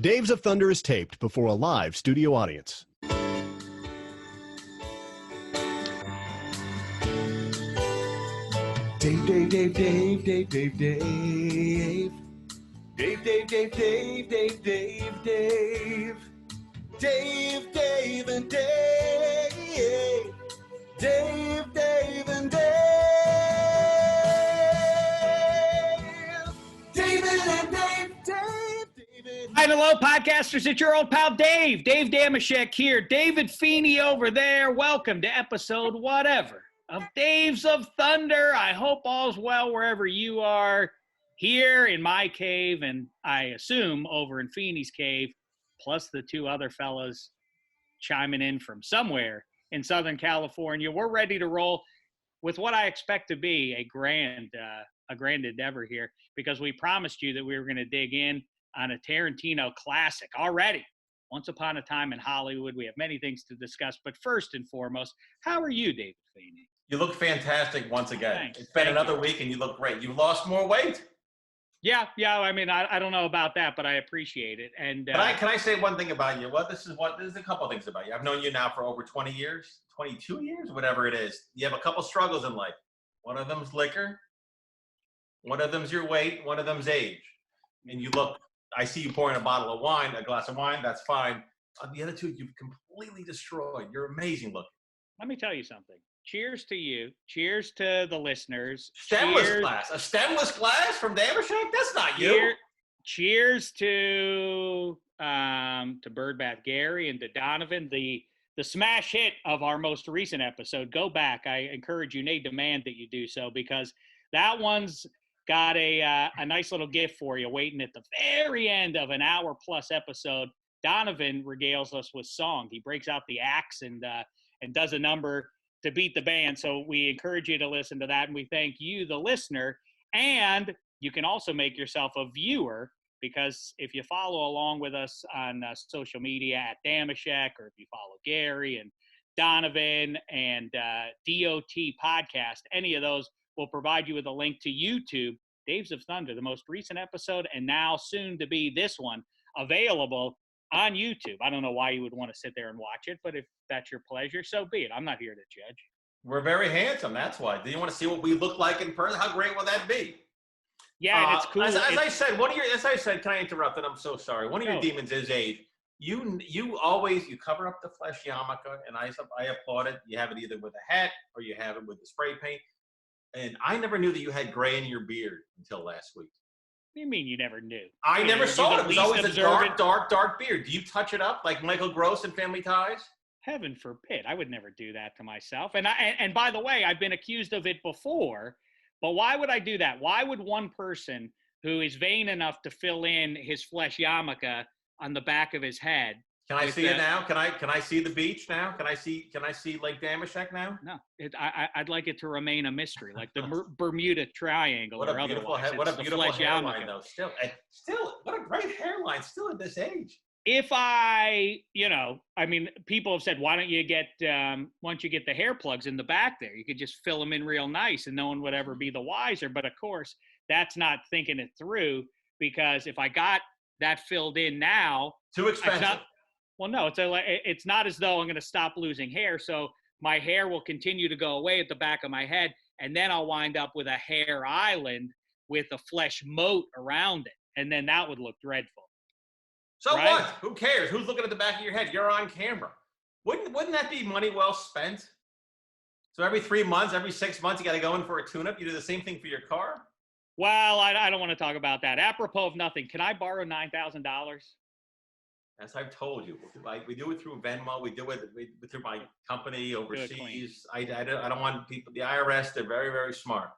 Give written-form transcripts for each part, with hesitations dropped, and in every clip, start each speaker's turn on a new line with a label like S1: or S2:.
S1: Dave's of Thunder is taped before a live studio audience.
S2: Dave, Dave, Dave, Dave, Dave, Dave, Dave. Dave, Dave, Dave, Dave, Dave, Dave, Dave. Dave, Dave, and Dave. Dave, Dave, and Dave. David and Dave, Dave, David.
S3: Hi, hello, podcasters. It's your old pal Dave. Dave Damashek here. David Feeney over there. Welcome to episode whatever of Dave's of Thunder. I hope all's well wherever you are. Here in my cave, and I assume over in Feeney's cave, plus the two other fellas chiming in from somewhere in Southern California. We're ready to roll with what I expect to be a grand endeavor here, because we promised you that we were going to dig in on a Tarantino classic already. Once Upon a Time in Hollywood. We have many things to discuss, but first and foremost, how are you, David Feeney?
S4: You look fantastic once again.
S3: Thanks.
S4: It's been another week and you look great. You lost more weight.
S3: Yeah. I mean, I don't know about that, but I appreciate it. And
S4: Can I say one thing about you? Well, this is a couple things about you. I've known you now for over 20 years, 22 years, whatever it is. You have a couple struggles in life. One of them's liquor. One of them's your weight. One of them's age. And you look, I see you pouring a glass of wine. That's fine. The other two, you've completely destroyed. You're amazing looking.
S3: let me tell you something. Cheers to you. Cheers to the listeners.
S4: Stemless
S3: Cheers.
S4: glass. A stemless glass from Damashek? That's not you.
S3: Cheers to Birdbath Gary and to Donovan, the smash hit of our most recent episode. Go back. I encourage you, Nate, demand that you do so, because that one's got a nice little gift for you waiting at the very end of an hour-plus episode. Donovan regales us with song. He breaks out the axe and does a number to beat the band. So we encourage you to listen to that, and we thank you, the listener. And you can also make yourself a viewer, because if you follow along with us on social media at Damashek, or if you follow Gary and Donovan and DOT Podcast, any of those will provide you with a link to YouTube, Dave's of Thunder, the most recent episode, and now soon to be this one, available on YouTube. I don't know why you would want to sit there and watch it, but if that's your pleasure, so be it. I'm not here to judge.
S4: We're very handsome. That's why. Do you want to see what we look like in person? How great will that be?
S3: Yeah, and it's cool.
S4: As I said, can I interrupt? And I'm so sorry. One of your demons is age. You always cover up the flesh yarmulke, and I applaud it. You have it either with a hat or you have it with the spray paint. And I never knew that you had gray in your beard until last week.
S3: What do you mean you never knew?
S4: I never saw it. It was always a dark beard. Do you touch it up like Michael Gross in Family Ties?
S3: Heaven forbid. I would never do that to myself. And by the way, I've been accused of it before, but why would I do that? Why would one person who is vain enough to fill in his flesh yarmulke on the back of his head?
S4: Can I see it now? Can I see the beach now? Can I see Lake Damashek now?
S3: No, I'd like it to remain a mystery, like the Bermuda Triangle.
S4: What a beautiful hairline, though. Still, what a great hairline. Still at this age.
S3: If people have said, why don't you get the hair plugs in the back there? You could just fill them in real nice, and no one would ever be the wiser. But of course, that's not thinking it through, because if I got that filled in now,
S4: too expensive.
S3: Well, no, it's not as though I'm going to stop losing hair. So my hair will continue to go away at the back of my head, and then I'll wind up with a hair island with a flesh moat around it. And then that would look dreadful.
S4: So
S3: right?
S4: What? Who cares? Who's looking at the back of your head? You're on camera. Wouldn't that be money well spent? So every 3 months, every 6 months, you got to go in for a tune-up. You do the same thing for your car?
S3: Well, I don't want to talk about that. Apropos of nothing, can I borrow $9,000?
S4: As I've told you, we do it through Venmo. We do it through my company overseas. I don't want people. The IRS, they're very, very smart.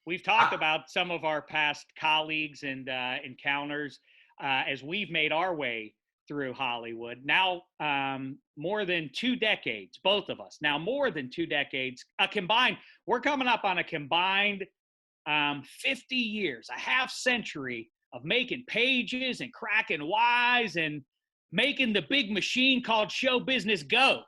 S3: We've talked about some of our past colleagues and encounters as we've made our way through Hollywood. Now, more than 2 decades, both of us. Now, more than 2 decades. We're coming up on a combined 50 years, a half century of making pages and cracking wise and making the big machine called show business go.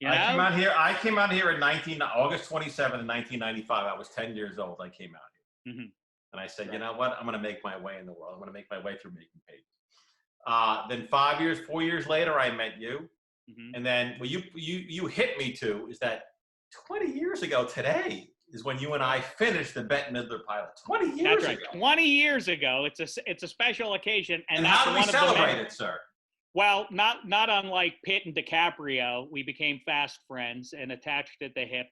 S3: You know?
S4: I came out here in August 27th, 1995. I was 10 years old. I came out here. Mm-hmm. And I said, you know what? I'm going to make my way in the world. I'm going to make my way through making pages. Then 4 years later, I met you.
S3: Mhm.
S4: And then what you hit me to is that 20 years ago today is when you and I finished the Bette Midler pilot. 20 years
S3: That's right.
S4: ago.
S3: 20 years ago. It's a special occasion,
S4: And
S3: that's
S4: how do we
S3: one of the
S4: celebrate it, sir?
S3: Well, not unlike Pitt and DiCaprio, we became fast friends and attached at the hip,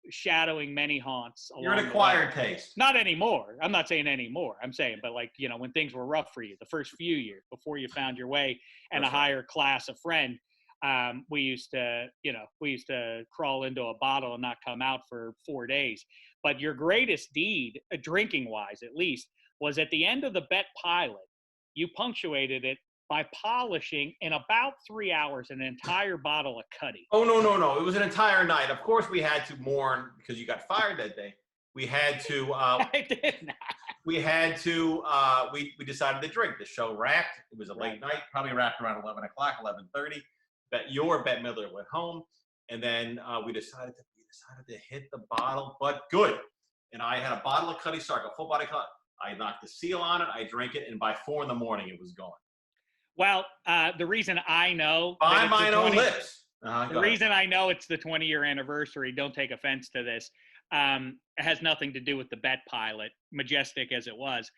S3: shadowing many haunts.
S4: You're an
S3: along the way.
S4: acquired taste.
S3: Not anymore. I'm not saying anymore. I'm saying, but like, when things were rough for you, the first few years before you found your way and
S4: That's
S3: a higher class of friend, we used to crawl into a bottle and not come out for 4 days. But your greatest deed, drinking wise at least, was at the end of the Bette pilot. You punctuated it by polishing in about 3 hours an entire bottle of Cuddy.
S4: Oh, no. It was an entire night. Of course, we had to mourn because you got fired that day. We had to.
S3: I did not.
S4: We had to. We decided to drink. The show wrapped. It was a late night. Probably wrapped around 11 o'clock, 11:30. Bette Midler went home, and then we decided to hit the bottle, but good. And I had a bottle of Cuddy Sark, a full body cut. I knocked the seal on it. I drank it, and by 4 a.m, it was gone.
S3: Well, the reason I know
S4: by mine own lips.
S3: The reason I know it's the 20-year anniversary, don't take offense to this, it has nothing to do with the Bette pilot, majestic as it was.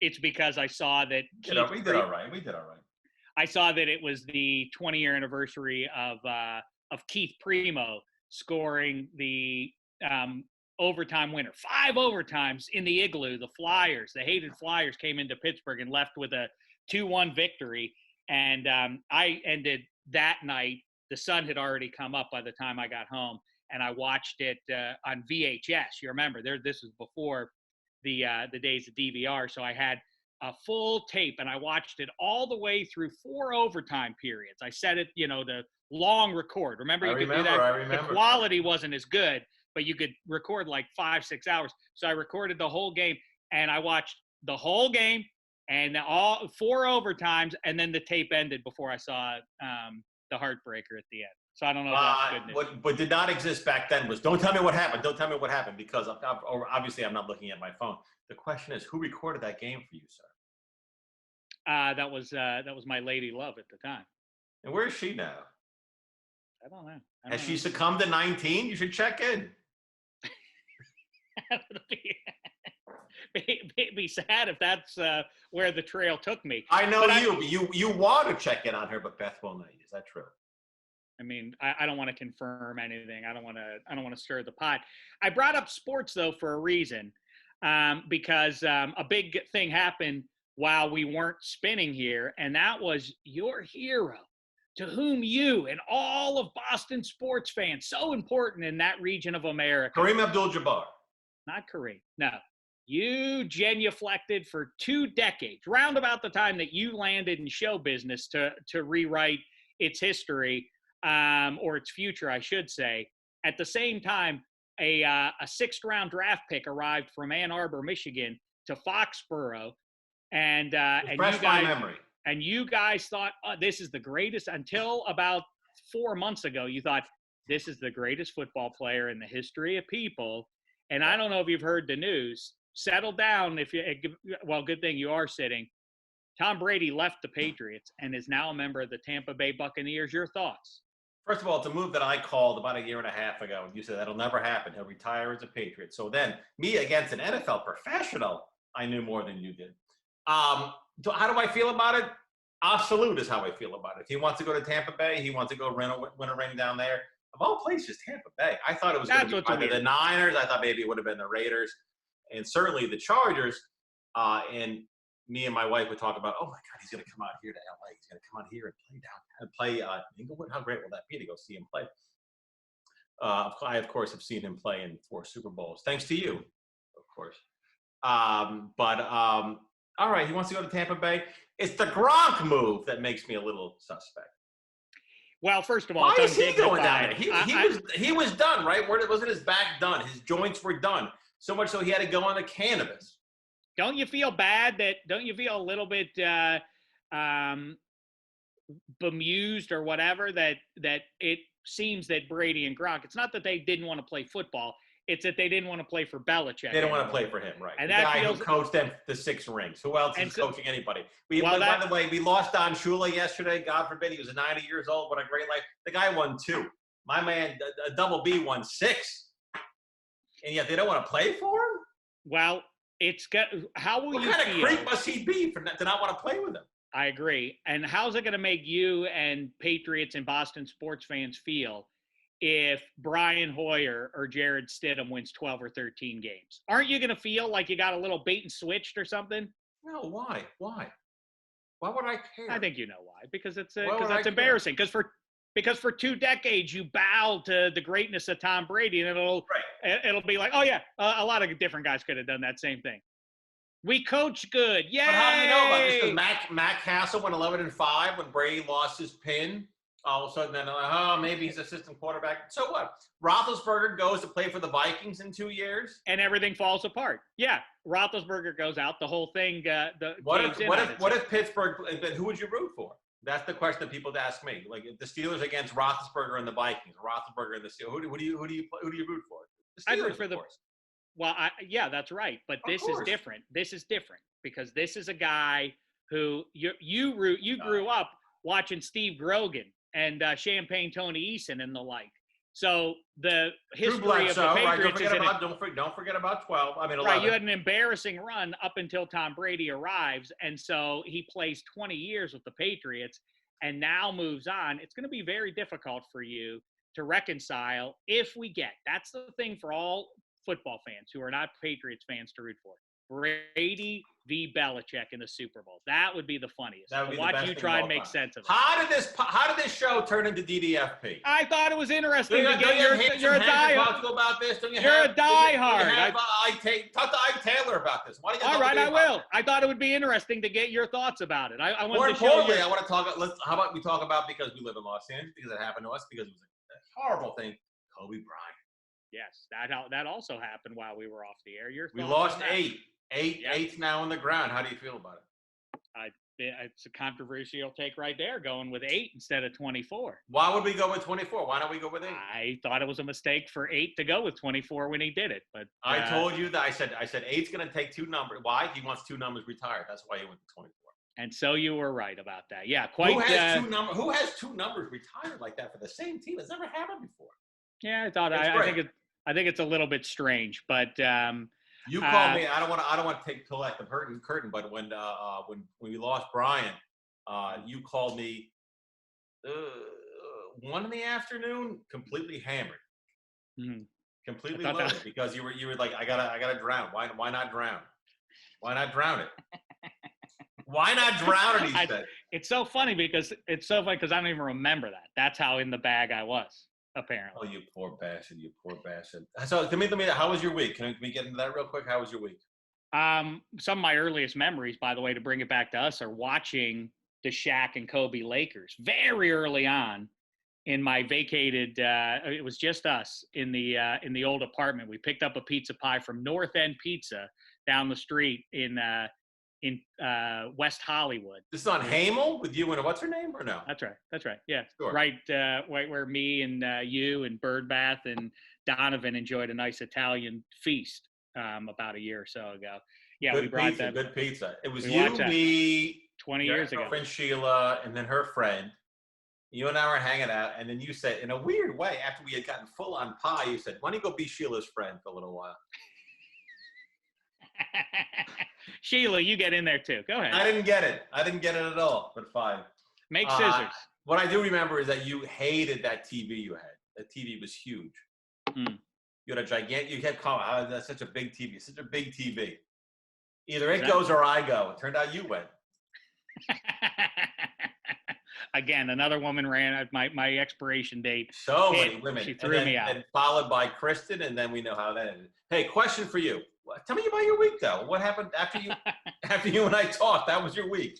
S3: It's because I saw that
S4: we did all right.
S3: I saw that it was the 20-year anniversary of Keith Primo scoring the overtime winner. 5 overtimes in the Igloo. The hated Flyers came into Pittsburgh and left with a 2-1 victory. And I ended that night. The sun had already come up by the time I got home, and I watched it on VHS. You remember, this was before the days of DVR, so I had a full tape, and I watched it all the way through 4 overtime periods. I set it, to long record. Remember, you could do that.
S4: I remember.
S3: The quality wasn't as good, but you could record like 5-6 hours. So I recorded the whole game, and I watched the whole game and all 4 overtimes, and then the tape ended before I saw the heartbreaker at the end. So I don't know if that's good news.
S4: What did not exist back then was, don't tell me what happened. Don't tell me what happened, because obviously I'm not looking at my phone. The question is, who recorded that game for you, sir?
S3: That was my lady love at the time.
S4: And where is she now?
S3: I don't know.
S4: Has she succumbed to 19? You should check in.
S3: Be sad if that's where the trail took me.
S4: I know you want to check in on her, but Beth won't let you. Is that true?
S3: I mean, I don't want to confirm anything. I don't want to stir the pot. I brought up sports though for a reason, because a big thing happened while we weren't spinning here, and that was your hero, to whom you and all of Boston sports fans, so important in that region of America.
S4: Kareem Abdul-Jabbar.
S3: Not Kareem. No. You genuflected for 2 decades, round about the time that you landed in show business to rewrite its history, or its future, I should say. At the same time, a 6th round draft pick arrived from Ann Arbor, Michigan to Foxborough. And you guys thought, oh, this is the greatest, until about 4 months ago, you thought this is the greatest football player in the history of people. And I don't know if you've heard the news. Settle down. Good thing you are sitting. Tom Brady left the Patriots and is now a member of the Tampa Bay Buccaneers. Your thoughts?
S4: First of all, it's a move that I called about 1.5 years ago. You said that'll never happen. He'll retire as a Patriot. So then, me against an NFL professional, I knew more than you did. How do I feel about it? Absolute is how I feel about it. If he wants to go to Tampa Bay, he wants to go win a ring down there. Of all places, Tampa Bay. I thought it was going to be either the Niners. I thought maybe it would have been the Raiders, and certainly the Chargers. And me and my wife would talk about, oh my God, he's going to come out here to LA. He's going to come out here and play Inglewood. How great will that be to go see him play? I of course have seen him play in 4 Super Bowls, thanks to you, of course. All right, he wants to go to Tampa Bay. It's the Gronk move that makes me a little suspect.
S3: Well, first of all,
S4: why is he going down there? He was done, right? Wasn't his back done? His joints were done. So much so he had to go on the cannabis.
S3: Don't you feel bad don't you feel a little bit bemused or whatever that it seems that Brady and Gronk, it's not that they didn't want to play football. It's that they didn't want to play for Belichick.
S4: They don't want to play for him, right?
S3: And
S4: the
S3: that
S4: guy
S3: feels,
S4: who coached them the 6 rings. Who else is coaching anybody? By the way, we lost Don Shula yesterday. God forbid, he was 90 years old. What a great life. The guy won 2. My man, a double B, won 6. And yet they don't want to play for him?
S3: Well, it's got. How will you feel? What
S4: kind of creep must he be to not want to play with him?
S3: I agree. And how's it going to make you and Patriots and Boston sports fans feel if Brian Hoyer or Jared Stidham wins 12 or 13 games? Aren't you going to feel like you got a little bait and switched or something?
S4: No, why? Why would I care?
S3: I think you know why. Because it's embarrassing. Because for 2 decades you bow to the greatness of Tom Brady, and it'll be like, oh yeah, a lot of different guys could have done that same thing. We coach good, yay!
S4: But how do you know about this? Because Matt Castle went 11-5 when Brady lost his pin. All of a sudden, then maybe he's assistant quarterback. So what? Roethlisberger goes to play for the Vikings in 2 years,
S3: and everything falls apart. Yeah, Roethlisberger goes out. The whole thing.
S4: What if Pittsburgh? Then who would you root for? That's the question that people ask me. Like if the Steelers against Roethlisberger and the Vikings, Roethlisberger and the Steelers. Who do you root for? The Steelers,
S3: I root for the. Well, yeah, that's right. But this is different. This is different because this is a guy who you grew up watching Steve Grogan and Champagne Tony Eason and the like. So the history of the Patriots
S4: don't forget about 12. I mean, 11.
S3: Right, you had an embarrassing run up until Tom Brady arrives, and so he plays 20 years with the Patriots and now moves on. It's going to be very difficult for you to reconcile if we get. That's the thing for all football fans who are not Patriots fans to root for. Brady v. Belichick in the Super Bowl. That would be the funniest.
S4: That would be
S3: watch you try and make sense of it.
S4: How did this show turn into DDFP?
S3: I thought it was interesting to get you're a diehard.
S4: About this?
S3: You're a diehard.
S4: Talk to Ike Taylor about this.
S3: All right, I will. I thought it would be interesting to get your thoughts about it. I
S4: More importantly, I want to talk. How about we talk about, because we live in Los Angeles, because it happened to us, because it was a horrible thing. Kobe Bryant.
S3: Yes, that also happened while we were off the air.
S4: We lost 8. Eight's now on the ground. How do you feel about it?
S3: It's a controversial take right there, going with 8 instead of 24.
S4: Why would we go with 24? Why don't we go with 8?
S3: I thought it was a mistake for 8 to go with 24 when he did it. But
S4: I told you that I said 8's going to take 2 numbers. Why? He wants 2 numbers retired. That's why he went to 24.
S3: And so you were right about that. Yeah, quite.
S4: Who has 2 numbers retired like that for the same team? It's never happened before.
S3: Yeah, I think it's a little bit strange, but.
S4: You called me. I don't want to take collective curtain, but when we lost Brian, you called me 1 in the afternoon, completely hammered, completely loaded, because you were like, I gotta drown. Why not drown? Why not drown it? Why not drown it? He said.
S3: It's so funny because I don't even remember that. That's how in the bag I was. Apparently.
S4: Oh, you poor bastard! You poor bastard. So, let me. How was your week? Can we get into that real quick? How was your week?
S3: Some of my earliest memories, by the way, to bring it back to us, are watching the Shaq and Kobe Lakers very early on in my vacated. It was just us in the old apartment. We picked up a pizza pie from North End Pizza down the street in West Hollywood.
S4: This is on Hamel with you and what's her name, or no?
S3: That's right. Yeah,
S4: sure.
S3: Right where me and you and Birdbath and Donovan enjoyed a nice Italian feast about a year or so ago. Yeah,
S4: good
S3: we brought
S4: pizza,
S3: that.
S4: Good pizza. It was you, me,
S3: 20 years ago.
S4: Friend Sheila, and then her friend. You and I were hanging out, and then you said, in a weird way, after we had gotten full on pie, you said, "Why don't you go be Sheila's friend for a little while?"
S3: Sheila, you get in there too. Go ahead.
S4: I didn't get it at all, but fine.
S3: Make scissors.
S4: What I do remember is that you hated that TV you had. That TV was huge. You had a gigantic, you kept calling, that's such a big TV, such a big TV. Either it goes or I go. It turned out you went.
S3: Again, another woman ran at my expiration date.
S4: So many women.
S3: She threw me out.
S4: And followed by Kristen, and then we know how that ended. Hey, question for you. Tell me about your week, though. What happened after you and I talked? That was your week.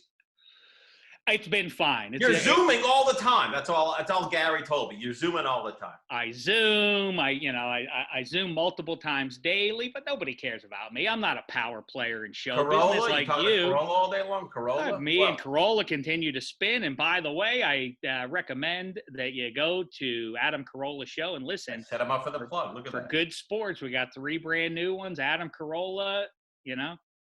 S3: It's been fine.
S4: You're zooming all the time. That's all Gary told me. You're zooming all the time.
S3: I zoom. I zoom multiple times daily, but nobody cares about me. I'm not a power player in show business like you.
S4: Corolla all day long. Corolla.
S3: Me and Corolla continue to spin. And by the way, I recommend that you go to Adam Carolla's show and listen.
S4: Set him up for the plug. Look at that.
S3: For good sports, we got 3 brand new ones. Adam Carolla,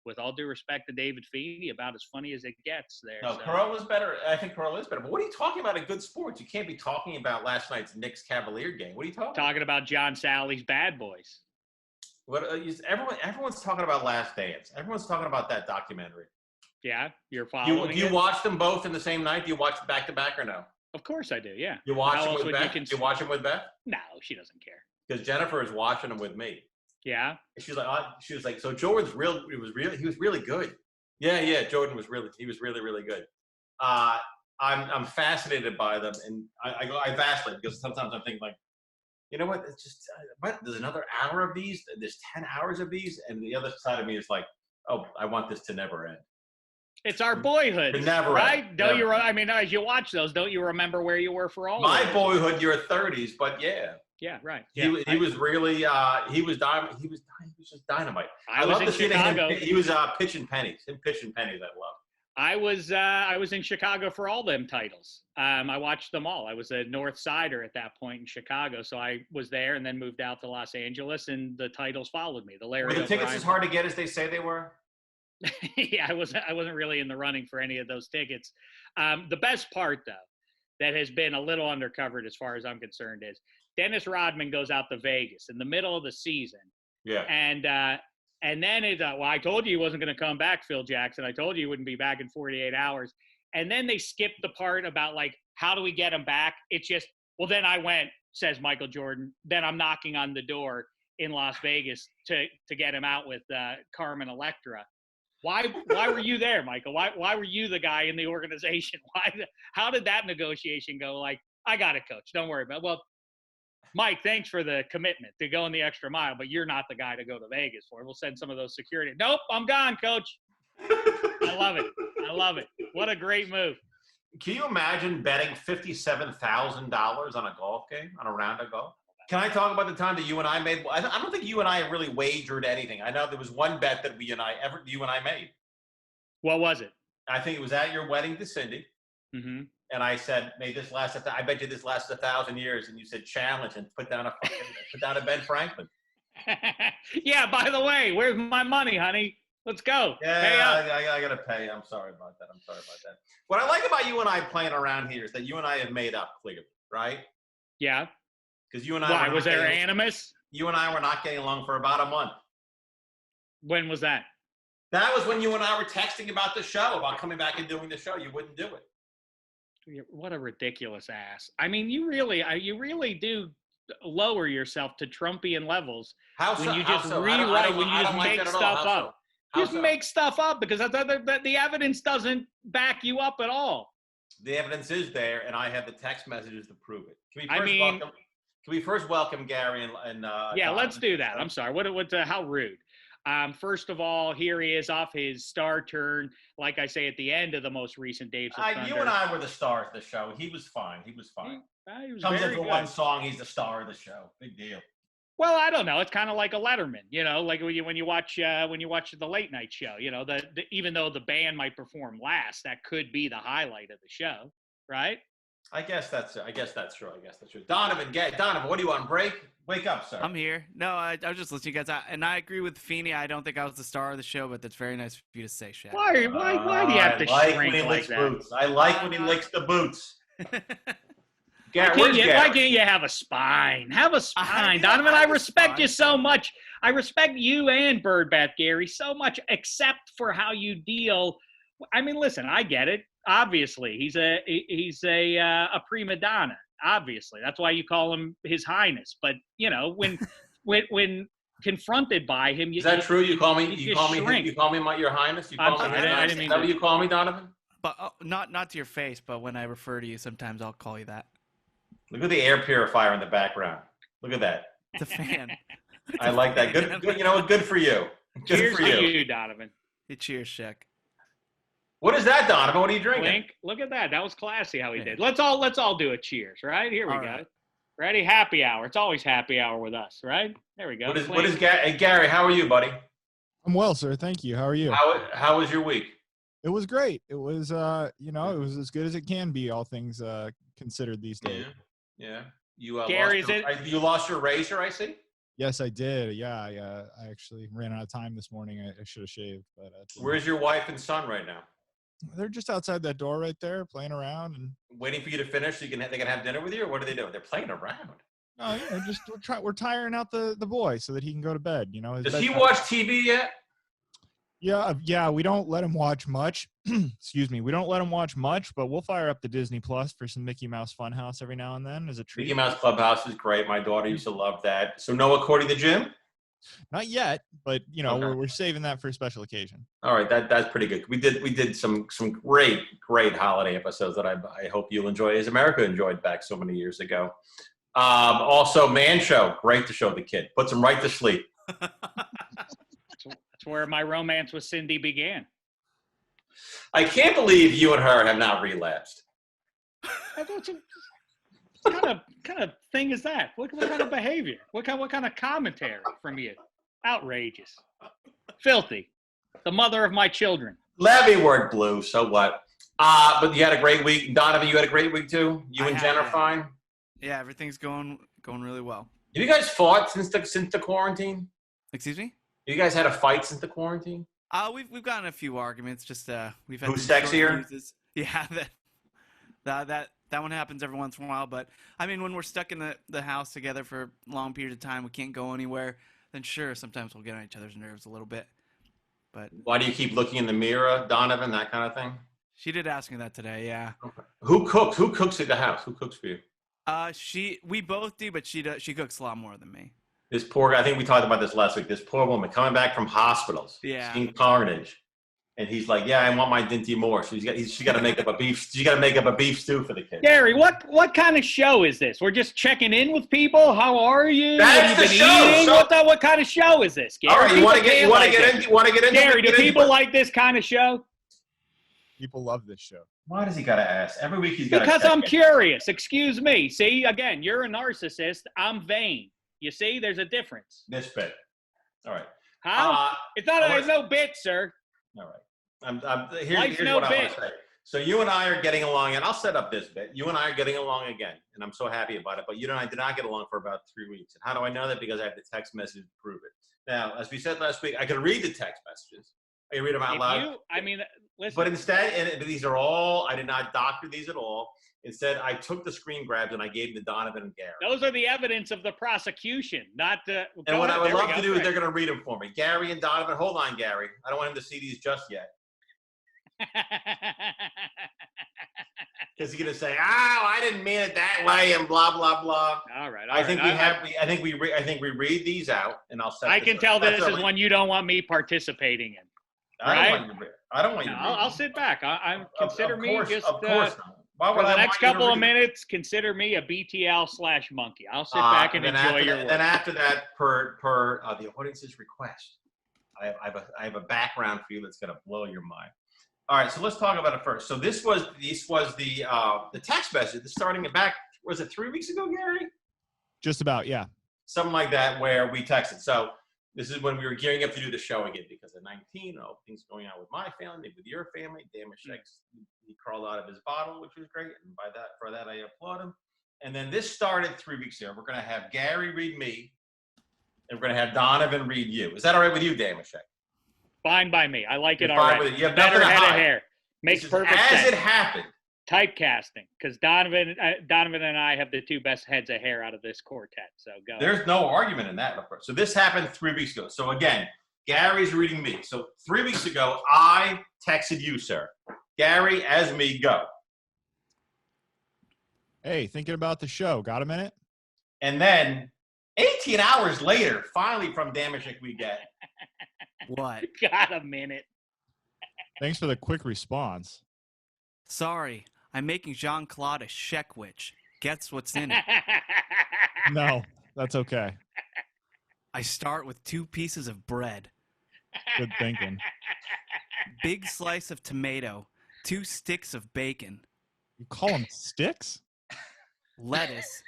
S3: with all due respect to David Feeney, about as funny as it gets there.
S4: No, Corolla's better. I think Corolla is better. But what are you talking about in good sports? You can't be talking about last night's Knicks-Cavalier game. What are you talking
S3: about? John Sally's Bad Boys.
S4: What everyone's talking about Last Dance. Everyone's talking about that documentary.
S3: Yeah, you're following.
S4: Do you watch them both in the same night? Do you watch them back to back or no?
S3: Of course I do. Yeah.
S4: You watch them with Beth? You watch them with Beth?
S3: No, she doesn't care.
S4: Because Jennifer is watching them with me.
S3: Yeah.
S4: She was like, so Jordan's he was really good. Yeah, Jordan was really good. I'm fascinated by them, and I vacillate because sometimes I'm thinking like, you know what? It's just there's another hour of these. There's 10 hours of these, and the other side of me is like, oh, I want this to never end.
S3: It's our boyhood,
S4: never
S3: right?
S4: End.
S3: Don't you? I mean, as you watch those, don't you remember where you were for all?
S4: My boyhood, your 30s, but yeah.
S3: Yeah, right.
S4: Yeah, he was really he was just dynamite.
S3: I love to see him.
S4: He was pitching pennies. I love.
S3: I was in Chicago for all them titles. I watched them all. I was a North Sider at that point in Chicago, so I was there and then moved out to Los Angeles, and the titles followed me.
S4: Were the tickets as hard to get as they say they were?
S3: Yeah, I wasn't really in the running for any of those tickets. The best part, though, that has been a little undercovered as far as I'm concerned is Dennis Rodman goes out to Vegas in the middle of the season.
S4: Yeah.
S3: And then it's, well, I told you he wasn't going to come back, Phil Jackson. I told you he wouldn't be back in 48 hours. And then they skipped the part about, like, how do we get him back? It's just, well, then I went, says Michael Jordan. Then I'm knocking on the door in Las Vegas to get him out with Carmen Electra. Why were you there, Michael? Why were you the guy in the organization? How did that negotiation go? Like, I got it, coach. Don't worry about it. Well, Mike, thanks for the commitment to going the extra mile, but you're not the guy to go to Vegas for. We'll send some of those security. Nope, I'm gone, coach. I love it. What a great move.
S4: Can you imagine betting $57,000 on a golf game, on a round of golf? Can I talk about the time that you and I made? I don't think you and I really wagered anything. I know there was one bet that you and I made.
S3: What was it?
S4: I think it was at your wedding to Cindy.
S3: Mm-hmm.
S4: And I said, "May this last? I bet you this lasts 1,000 years." And you said, "Challenge," and put down a Ben Franklin.
S3: Yeah. By the way, where's my money, honey? Let's go.
S4: Yeah, I gotta pay. I'm sorry about that. What I like about you and I playing around here is that you and I have made up clearly, right?
S3: Yeah.
S4: Because you and I.
S3: Why was there animus?
S4: You and I were not getting along for about a month.
S3: When was that?
S4: That was when you and I were texting about the show, about coming back and doing the show. You wouldn't do it.
S3: What a ridiculous ass. I mean, you really do lower yourself to Trumpian levels when you just rewrite, when you just make stuff up. Just make stuff up because the evidence doesn't back you up at all.
S4: The evidence is there, and I have the text messages to prove it. Can we first welcome Gary and
S3: yeah, let's do that. I'm sorry. How rude. First of all, here he is off his star turn. Like I say, at the end of the most recent Dave's of Thunder.
S4: You and I were the stars of the show. He was fine. He was Comes in for one song, he's the star of the show. Big deal.
S3: Well, I don't know. It's kind of like a Letterman, like when you watch the late night show. Even though the band might perform last, that could be the highlight of the show, right?
S4: I guess that's true. Donovan, what do you want? Break? Wake up, sir.
S5: I'm here. No, I was just listening, guys. And I agree with Feeney. I don't think I was the star of the show, but that's very nice for you to say, Shaq.
S3: Why do you have to shrink like that?
S4: Boots. I like when he licks the boots.
S3: Why can't you have a spine? Have a spine, Donovan. I respect you so much. I respect you and Birdbath Gary so much, except for how you deal. I mean, listen, I get it. Obviously, he's a prima donna. Obviously, that's why you call him His Highness. But when confronted by him,
S4: is that true? You call me Your Highness. You call me.
S3: I didn't mean that.
S4: You call me, Donovan.
S5: But not to your face. But when I refer to you, sometimes I'll call you that.
S4: Look at the air purifier in the background. Look at that.
S5: It's a fan.
S4: I like that. Good. Good. Good for you. Good
S3: Cheers
S4: for you.
S3: To you, Donovan.
S5: Hey, cheers, Shaq.
S4: What is that, Donovan? What are you drinking?
S3: Link. Look at that. That was classy how he
S5: Yeah.
S3: did. Let's all do a cheers, right? Here we
S5: All
S3: go.
S5: right.
S3: Ready? Happy hour. It's always happy hour with us, right? There we go.
S4: What is Gary? How are you, buddy?
S6: I'm well, sir. Thank you. How are you?
S4: How was your week?
S6: It was great. It was, it was as good as it can be, all things considered these days.
S4: Yeah. You
S3: Gary,
S4: you lost your razor, I see.
S6: Yes, I did. Yeah, I actually ran out of time this morning. I should have shaved. But
S4: Where's your wife and son right now?
S6: They're just outside that door right there, playing around and
S4: Waiting for you to finish so they can have dinner with you, or what are they doing? They're playing around.
S6: no, just we're tiring out the boy so that he can go to bed.
S4: Does he watch TV yet?
S6: Yeah. We don't let him watch much. Excuse me. We don't let him watch much, but we'll fire up the Disney Plus for some Mickey Mouse Funhouse every now and then as a treat.
S4: Mickey Mouse Clubhouse is great. My daughter used to love that. So no according to Jim?
S6: Not yet, but
S4: Okay.
S6: we're saving that for a special occasion.
S4: All right, that's pretty good. We did some great holiday episodes that I hope you'll enjoy, as America enjoyed back so many years ago. Also, Man Show, great to show the kid, puts him right to sleep.
S3: That's where my romance with Cindy began.
S4: I can't believe you and her have not relapsed.
S3: What kind of thing is that? What kind of behavior? What kind of commentary from you? Outrageous, filthy. The mother of my children.
S4: Levy word blue. So what? But you had a great week, Donovan. You had a great week too. You and Jen are fine.
S5: Yeah, everything's going really well.
S4: Have you guys fought since the quarantine?
S5: Excuse me?
S4: You guys had a fight since the quarantine?
S5: We've gotten a few arguments. Just we've had
S4: Who's
S5: some short
S4: sexier?
S5: fuses. Yeah, that one happens every once in a while. But I mean, when we're stuck in the house together for a long period of time, we can't go anywhere. Then sure, sometimes we'll get on each other's nerves a little bit. But
S4: Why do you keep looking in the mirror, Donovan? That kind of thing.
S5: she did ask me that today. Yeah.
S4: Okay. Who cooks? Who cooks at the house? Who cooks for you?
S5: We both do, but she cooks a lot more than me.
S4: This poor guy. I think we talked about this last week. This poor woman coming back from hospitals,
S5: Yeah.
S4: seeing carnage, and he's like, "Yeah, I want my Dinty more." So she got to make up a beef. She got to make up a beef stew for the kid.
S3: Gary, what kind of show is this? We're just checking in with people. How are you?
S4: That's
S3: what
S4: the
S3: have you been
S4: show.
S3: eating? What kind of show is this, Gary?
S4: All right, you want to get into
S3: Gary, do people
S4: it?
S3: like this kind of show?
S6: People love this show.
S4: Why does he got to ask every week? He's got
S3: Because I'm curious. Excuse me. See, again, you're a narcissist. I'm vain. You see, there's a difference.
S4: This bit. All right.
S3: Huh? It's not. There's no bit, sir.
S4: All right.
S3: Life's
S4: Here's
S3: no
S4: what I want
S3: bit.
S4: to say. So you and I are getting along, and I'll set up this bit. You and I are getting along again, and I'm so happy about it. But you and I did not get along for about 3 weeks. And how do I know that? Because I have the text message to prove it. Now, as we said last week, I could read the text messages. I can read them out loud.
S3: Listen.
S4: But instead, and these are all, I did not doctor these at all. Instead, I took the screen grabs and I gave them to Donovan and Gary.
S3: Those are the evidence of the prosecution, not the.
S4: And what I would love to do is they're going to read them for me. Gary and Donovan, hold on, Gary. I don't want him to see these just yet. Because he's going to say, "Oh, I didn't mean it that way," and blah blah blah.
S3: All right.
S4: I think we read these out, and I'll set.
S3: I can tell that this is one you don't want me participating in.
S4: I don't want you.
S3: No, I'll sit back. Consider me just.
S4: Of course not. Why would
S3: For the
S4: I
S3: next
S4: want you to
S3: couple of
S4: read it?
S3: minutes, consider me a BTL/monkey. I'll sit back and enjoy your work.
S4: Then after that, per the audience's request, I have a background for you that's going to blow your mind. All right, so let's talk about it first. So this was the text message starting it back. Was it 3 weeks ago, Gary?
S6: Just about, yeah.
S4: Something like that, where we texted. So this is when we were gearing up to do the show again because of 19, things going on with my family, with your family. CXIX, he crawled out of his bottle, which was great, and for that I applaud him. And then this started 3 weeks ago. We're going to have Gary read me, and we're going to have Donovan read you. Is that all right with you, CXIX?
S3: Fine by me. I like it
S4: You're fine
S3: already.
S4: with it. You have
S3: Better
S4: nothing to
S3: head of
S4: hide.
S3: hair. Makes
S4: This is
S3: perfect
S4: as
S3: sense.
S4: it happened.
S3: Typecasting, because Donovan and I have the two best heads of hair out of this quartet. So go.
S4: There's no argument in that. So this happened 3 weeks ago. So again, Gary's reading me. So 3 weeks ago, I texted you, sir. Gary, as me, go.
S6: Hey, thinking about the show. Got a minute?
S4: And then 18 hours later, finally from Damashek we get.
S5: What?
S3: Got a minute.
S6: Thanks for the quick response.
S5: Sorry, I'm making Jean-Claude a CXIX. Guess what's in it?
S6: No, that's okay.
S5: I start with 2 pieces of bread.
S6: Good thinking.
S5: Big slice of tomato, 2 sticks of bacon,
S6: You call them sticks?
S5: lettuce,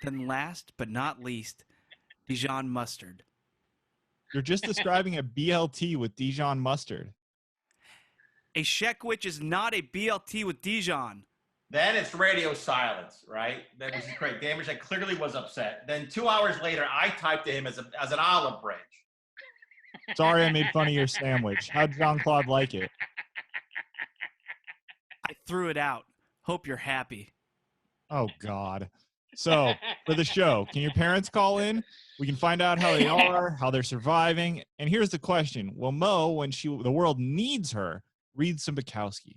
S5: then last but not least, Dijon mustard.
S6: You're just describing a BLT with Dijon mustard.
S5: A CXIX is not a BLT with Dijon.
S4: Then it's radio silence, right? That was great. Damage that clearly was upset. Then 2 hours later, I typed to him as an olive branch.
S6: Sorry I made fun of your sandwich. How'd Jean-Claude like it?
S5: I threw it out. Hope you're happy.
S6: Oh, God. So, for the show, can your parents call in? We can find out how they are, how they're surviving. And here's the question. Will Mo, when the world needs her, read some Bukowski?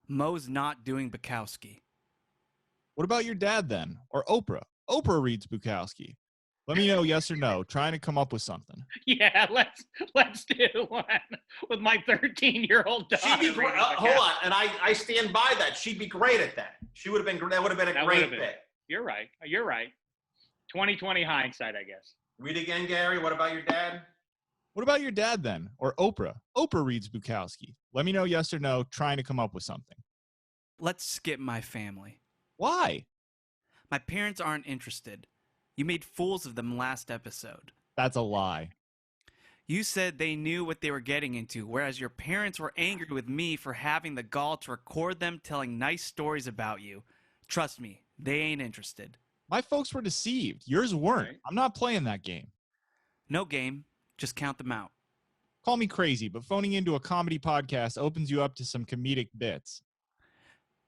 S5: Mo's not doing Bukowski.
S6: What about your dad, then? Or Oprah? Oprah reads Bukowski. Let me know yes or no. Trying to come up with something.
S3: Yeah, let's do one with my 13-year-old daughter.
S4: She'd be great. Hold on, and I stand by that. She'd be great at that. She would have been. That would have been a great pick.
S3: You're right. 20/20 hindsight, I guess.
S4: Read again, Gary. What about your dad?
S6: What about your dad, then? Or Oprah? Oprah reads Bukowski. Let me know yes or no. Trying to come up with something.
S5: Let's skip my family.
S6: Why?
S5: My parents aren't interested. You made fools of them last episode.
S6: That's a lie.
S5: You said they knew what they were getting into, whereas your parents were angry with me for having the gall to record them telling nice stories about you. Trust me, they ain't interested.
S6: My folks were deceived. Yours weren't.
S3: Right.
S6: I'm not playing that game.
S5: No game, just count them out.
S6: Call me crazy, but phoning into a comedy podcast opens you up to some comedic bits.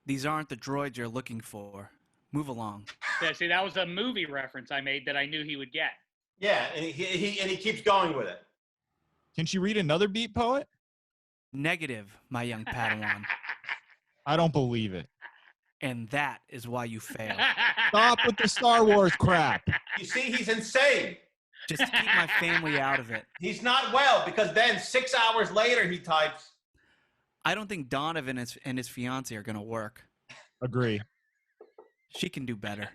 S5: These aren't the droids you're looking for. Move along.
S3: Yeah, see, that was a movie reference I made that I knew he would get.
S4: Yeah, and he keeps going with it.
S6: Can she read another beat poet?
S5: Negative, my young Padawan.
S6: I don't believe it.
S5: And that is why you fail.
S6: Stop with the Star Wars crap.
S4: You see, he's insane.
S5: Just keep my family out of it.
S4: He's not well because then 6 hours later he types.
S5: I don't think Donovan and his fiance are going to work.
S6: Agree.
S5: She can do better.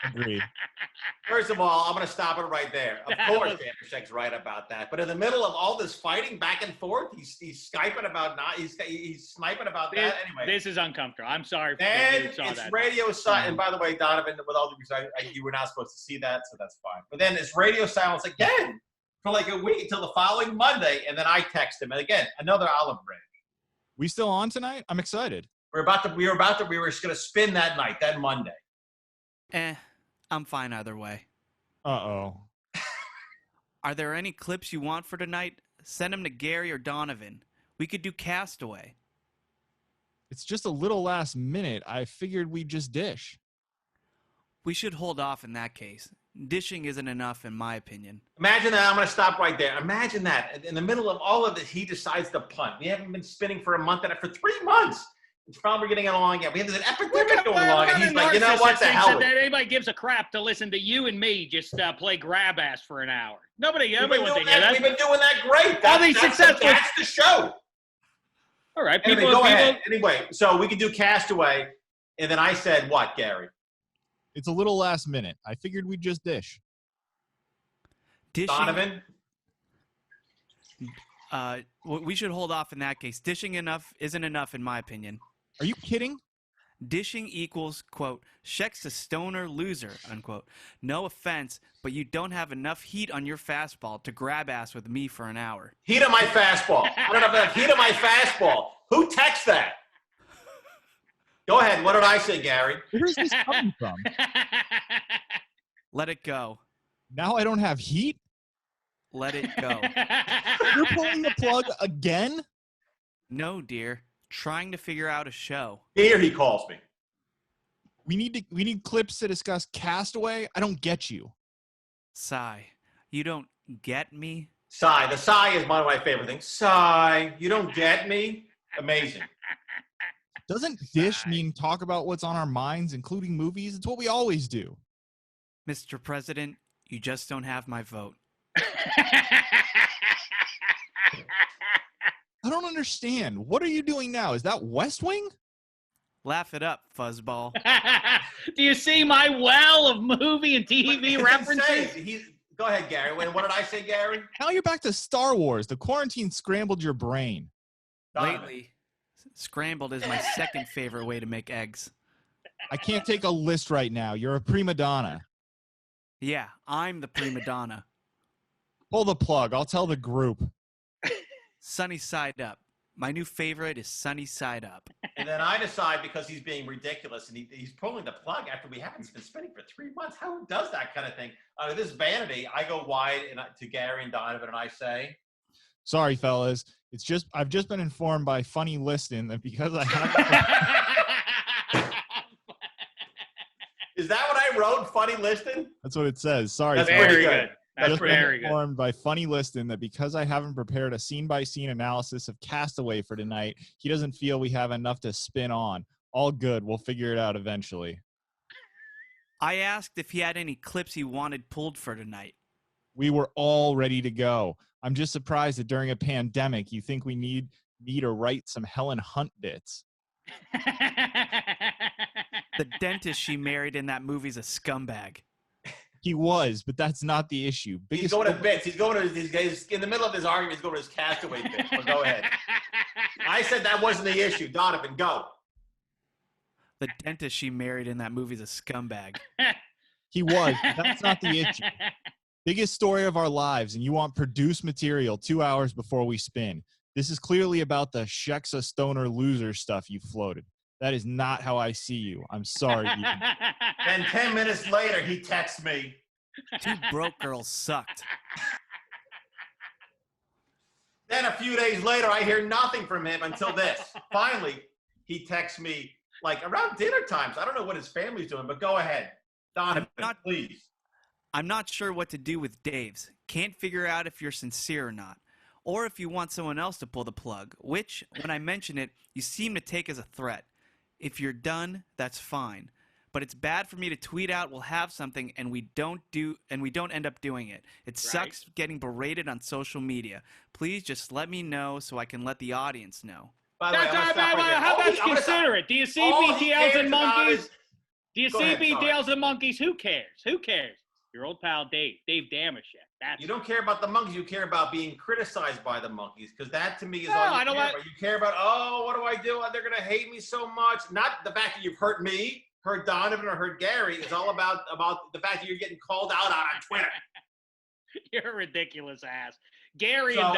S6: Agree.
S4: First of all, I'm going to stop it right there. Of course, Andershek's right about that. But in the middle of all this fighting back and forth, he's Skyping about he's sniping about that. Anyway,
S3: This is uncomfortable. I'm sorry for
S4: then
S3: you saw
S4: it's
S3: that.
S4: radio silence. And by the way, Donovan, with all due respect, you were not supposed to see that, so that's fine. But then it's radio silence again for like a week until the following Monday, and then I text him, and again another olive branch.
S6: We still on tonight? I'm excited.
S4: We were just going to spin that night, that Monday.
S5: I'm fine either way.
S6: Uh-oh.
S5: Are there any clips you want for tonight? Send them to Gary or Donovan. We could do Castaway.
S6: It's just a little last minute. I figured we'd just dish.
S5: We should hold off in that case. Dishing isn't enough, in my opinion.
S4: Imagine that. I'm going to stop right there. Imagine that. In the middle of all of this, he decides to punt. We haven't been spinning for a month and for 3 months. It's probably getting along yet. We have this epidemic going along, and he's like, you know what? The hell with it.
S3: Anybody gives a crap to listen to you and me just play grab ass for an hour. Nobody
S4: We've
S3: wants to hear that.
S4: been doing that great.
S3: All these successful.
S4: That's the show.
S3: All right,
S4: Anyway, go ahead. Anyway, so we could do Castaway, and then I said what, Gary?
S6: It's a little last minute. I figured we'd just dish.
S5: Dishing,
S4: Donovan?
S5: we should hold off in that case. Dishing isn't enough, in my opinion.
S6: Are you kidding?
S5: Dishing equals, quote, CXIX a stoner loser, unquote. No offense, but you don't have enough heat on your fastball to grab ass with me for an hour.
S4: Heat of my fastball. I don't know if heat of my fastball. Who texts that? Go ahead. What did I say, Gary?
S6: Where's this coming from?
S5: Let it go.
S6: Now I don't have heat?
S5: Let it go.
S6: You're pulling the plug again?
S5: No, dear. Trying to figure out a show.
S4: Here he calls me.
S6: We need clips to discuss Castaway. I don't get you.
S5: Sigh. You don't get me?
S4: Sigh. The sigh is one of my favorite things. Sigh. You don't get me? Amazing.
S6: Doesn't dish mean talk about what's on our minds, including movies? It's what we always do.
S5: Mr. President, you just don't have my vote.
S6: I don't understand. What are you doing now? Is that West Wing?
S5: Laugh it up, fuzzball.
S3: Do you see my well of movie and TV
S4: It's
S3: references?
S4: insane. Go ahead, Gary. What did I say, Gary?
S6: Now you're back to Star Wars. The quarantine scrambled your brain.
S4: Donovan.
S5: Lately, scrambled is my second favorite way to make eggs.
S6: I can't take a list right now. You're a prima donna.
S5: Yeah, I'm the prima donna.
S6: Pull the plug. I'll tell the group.
S5: Sunny side up. My new favorite is sunny side up.
S4: And then I decide, because he's being ridiculous and he's pulling the plug after we haven't been spinning for 3 months. How does that kind of thing? Out of this vanity, I go wide to Gary and Donovan, and I say,
S6: Sorry, fellas. I've just been informed by Funny Listing that because I have
S4: is that what I wrote? Funny Listing?
S6: that's what it says. Sorry,
S4: That's
S6: fellas.
S4: pretty
S3: Very
S4: good.
S3: good. That's
S6: Just been
S3: very good.
S6: informed by Funny Listing that because I haven't prepared a scene-by-scene analysis of Castaway for tonight, he doesn't feel we have enough to spin on. All good. We'll figure it out eventually.
S5: I asked if he had any clips he wanted pulled for tonight.
S6: We were all ready to go. I'm just surprised that during a pandemic, you think we need me to write some Helen Hunt bits.
S5: The dentist she married in that movie's a scumbag.
S6: He was, but that's not the issue.
S4: He's going to bits. He's in the middle of his argument. He's going to his Castaway bits. But go ahead. I said that wasn't the issue. Donovan, go.
S5: The dentist she married in that movie's a scumbag.
S6: He was, but that's not the issue. Biggest story of our lives, and you want produced material 2 hours before we spin. This is clearly about the Shexa stoner loser stuff you floated. That is not how I see you. I'm sorry. Ethan.
S4: Then 10 minutes later, he texts me.
S5: Two broke girls sucked.
S4: Then a few days later, I hear nothing from him until this. Finally, he texts me like around dinner times. I don't know what his family's doing, but go ahead. Donovan, please.
S5: I'm not sure what to do with Dave's. Can't figure out if you're sincere or not. Or if you want someone else to pull the plug, which, when I mention it, you seem to take as a threat. If you're done, that's fine. But it's bad for me to tweet out we'll have something and we don't end up doing it. It sucks getting berated on social media. Please just let me know so I can let the audience know.
S4: By the way, I'm gonna stop right there.
S3: How
S4: All
S3: about
S4: he-
S3: you
S4: I'm gonna
S3: consider
S4: stop.
S3: it? Do you see
S4: All he
S3: BTLs
S4: cares
S3: and
S4: about
S3: monkeys?
S4: is-
S3: Do you
S4: Go
S3: see
S4: ahead, sorry.
S3: BTLs and monkeys? Who cares? Who cares? Your old pal Dave Damashek. That's
S4: You don't care about the monkeys. You care about being criticized by the monkeys, because that to me is
S3: No,
S4: all you
S3: I don't
S4: care
S3: want-
S4: about. You care about, oh, what do I do? They're going to hate me so much. Not the fact that you've hurt me, hurt Donovan, or hurt Gary. It's all about the fact that you're getting called out on Twitter.
S3: You're a ridiculous ass. Gary
S4: So-
S3: and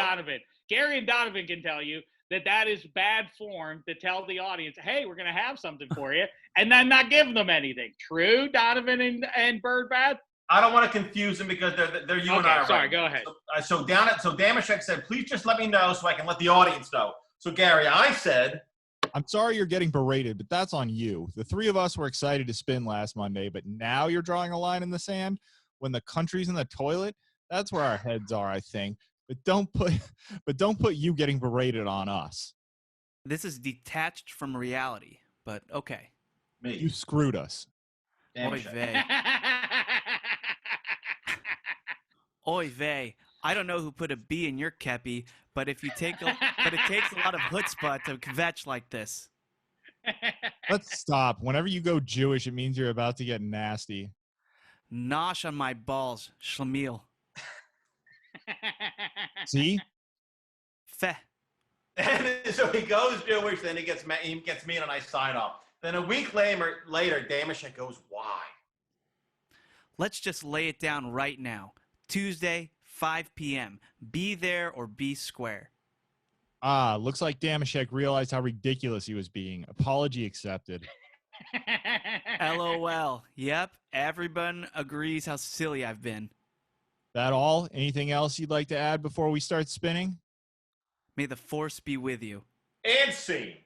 S3: Donovan can tell you that is bad form to tell the audience, hey, we're going to have something for you, and then not give them anything. True, Donovan and Birdbath?
S4: I don't want to confuse them because they're you and I.
S3: Okay, sorry,
S4: right
S3: go
S4: now.
S3: ahead.
S4: So Damashek said, please just let me know so I can let the audience know. So Gary, I said,
S6: I'm sorry you're getting berated, but that's on you. The three of us were excited to spin last Monday, but now you're drawing a line in the sand when the country's in the toilet. That's where our heads are, I think. But don't put you getting berated on us.
S5: This is detached from reality, but okay.
S4: me.
S6: You screwed us.
S5: Oy
S4: Damashek.
S5: vey. Oy vey. I don't know who put a B in your kepi, but it takes a lot of chutzpah to kvetch like this.
S6: Let's stop. Whenever you go Jewish, it means you're about to get nasty.
S5: Nosh on my balls, Schlemiel.
S6: See?
S5: Feh.
S4: And so he goes Jewish, then he gets me, and I sign off. Then a week later, Damashek goes, why?
S5: Let's just lay it down right now. Tuesday, 5 p.m. Be there or be square.
S6: Ah, looks like Damashek realized how ridiculous he was being. Apology accepted.
S5: LOL. Yep, everyone agrees how silly I've been.
S6: That all? Anything else you'd like to add before we start spinning?
S5: May the force be with you.
S4: And scene.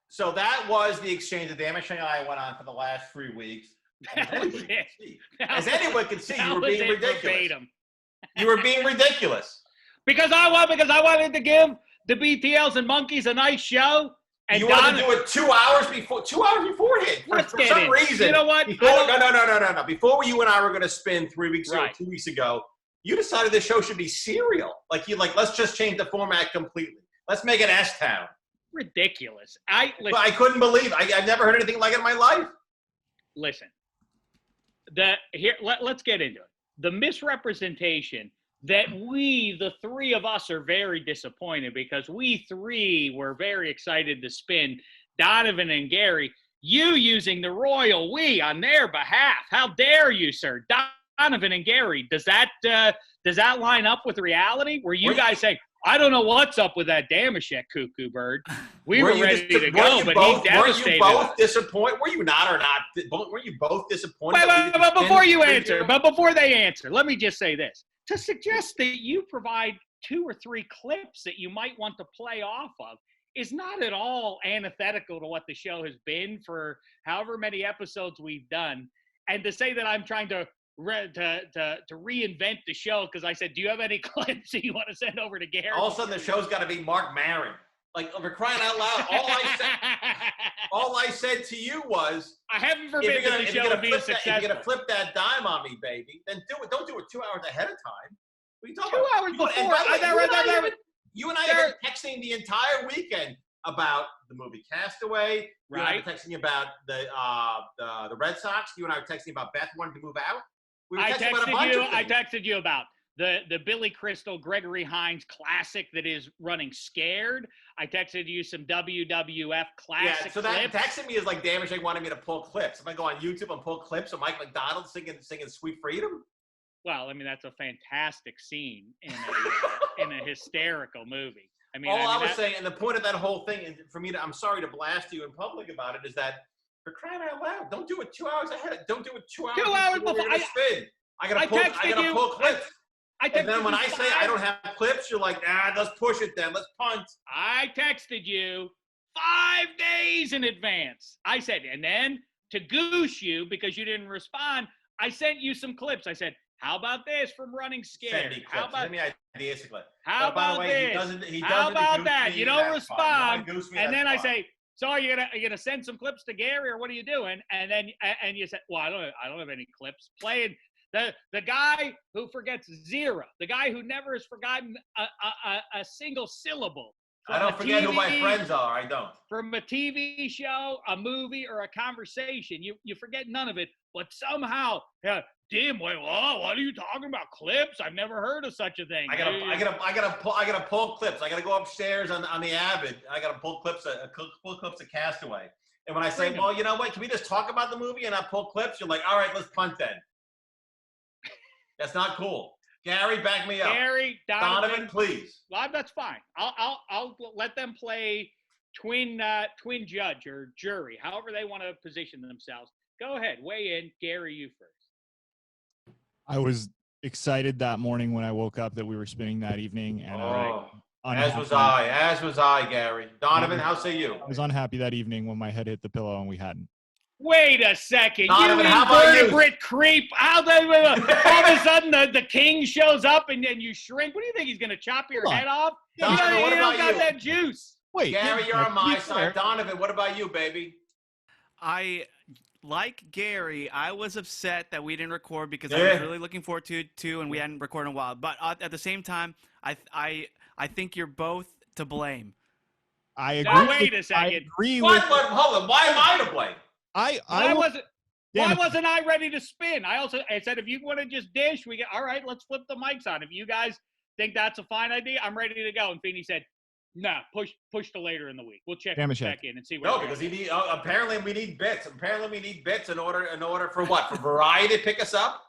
S4: So that was the exchange that Damashek and I went on for the last 3 weeks. As anyone can see, you were being ridiculous.
S3: Verbatim.
S4: You were being ridiculous.
S3: Because I wanted to give the BTLs and monkeys a nice show. And
S4: You wanted to do it 2 hours beforehand.
S3: Let's
S4: For
S3: get
S4: some
S3: in.
S4: reason.
S3: You know what?
S4: No. Before you and I were going to spin 3 weeks ago,
S3: Right.
S4: 2 weeks ago, you decided the show should be serial. Let's just change the format completely. Let's make it S-Town.
S3: Ridiculous.
S4: But I couldn't believe it. I've never heard anything like it in my life.
S3: Listen. Let's get into it. The misrepresentation that we, the three of us, are very disappointed because we three were very excited to spin Donovan and Gary, you using the royal we on their behalf. How dare you, sir? Donovan and Gary, does that line up with reality? Were you guys saying, I don't know what's up with that Damashek cuckoo bird. We were ready to go, but he devastated
S4: Were you both
S3: us.
S4: disappointed? Were you not or not? Were you both disappointed?
S3: But before they answer, let me just say this. To suggest that you provide 2 or 3 clips that you might want to play off of is not at all antithetical to what the show has been for however many episodes we've done. And to say that I'm trying to reinvent the show because I said, do you have any clips that you want to send over to Gary?
S4: All of a sudden, the show's got to be Mark Maron. Like, we're crying out loud. All I said to you was,
S3: I haven't forbidden that the show would be successful.
S4: If you're going to flip that dime on me, baby, then do it. Don't do it 2 hours ahead of time. What are you talking
S3: 2
S4: about?
S3: hours before.
S4: You and I have been texting the entire weekend about the movie Castaway. You and I have been texting about the Red Sox. You and I were texting about Beth wanting to move out.
S3: I texted you about the Billy Crystal, Gregory Hines classic that is running Scared. I texted you some WWF classic
S4: clips. That texting me is like Damashek wanted me to pull clips. If I go on YouTube and pull clips of Mike McDonald singing Sweet Freedom.
S3: Well, I mean, that's a fantastic scene in a hysterical movie.
S4: I was saying, and the point of that whole thing, and for me I'm sorry to blast you in public about it, is that for crying out loud, don't do it 2 hours ahead. Don't do it 2 hours.
S3: 2 hours before.
S4: I gotta pull clips. And then when I say I don't have clips, you're like, let's push it then. Let's punt.
S3: I texted you 5 days in advance. I said, and then to goose you because you didn't respond, I sent you some clips. I said, how about this from Running Scared?
S4: Send me clips. Send me ideas to clip.
S3: How about this? How about that? You don't respond. And then I say, so are you gonna send some clips to Gary, or what are you doing? And then you said, well, I don't have any clips. Playing the guy who forgets zero, the guy who never has forgotten a single syllable.
S4: I don't forget who my friends are. I don't.
S3: From a TV show, a movie, or a conversation, you forget none of it. But somehow, Dim, what are you talking about? Clips? I've never heard of such a thing.
S4: I gotta pull clips. I gotta go upstairs on the Avid. I gotta pull clips of Castaway. And when I say, well, you know what? Can we just talk about the movie and not pull clips? You're like, all right, let's punt then. That's not cool. Gary, back me up.
S3: Gary,
S4: Donovan, please.
S3: Well, that's fine. I'll let them play twin judge or jury, however they want to position themselves. Go ahead, weigh in. Gary, you first.
S6: I was excited that morning when I woke up that we were spinning that evening, and
S4: as was I, Gary. Donovan, how say you?
S6: I was unhappy that evening when my head hit the pillow and we hadn't.
S3: Wait a second,
S4: Donovan,
S3: you invertebrate creep! All of a sudden the king shows up and then you shrink. What do you think, he's going to chop your head off?
S4: Donovan,
S3: you don't got that juice.
S6: Wait,
S4: Gary, you're on my side. Donovan, what about you, baby?
S5: Like Gary, I was upset that we didn't record because I was really looking forward to it too, and we hadn't recorded in a while. But at the same time, I think you're both to blame.
S6: I agree.
S3: Now, wait a second.
S4: Hold on. Why am I to blame?
S3: Why wasn't I ready to spin? I said, if you want to just dish, all right, let's flip the mics on. If you guys think that's a fine idea, I'm ready to go. And Feeney said, no, push to later in the week. We'll check back in and see where.
S4: No, because apparently we need bits. Apparently we need bits in order for what? For Variety to pick us up.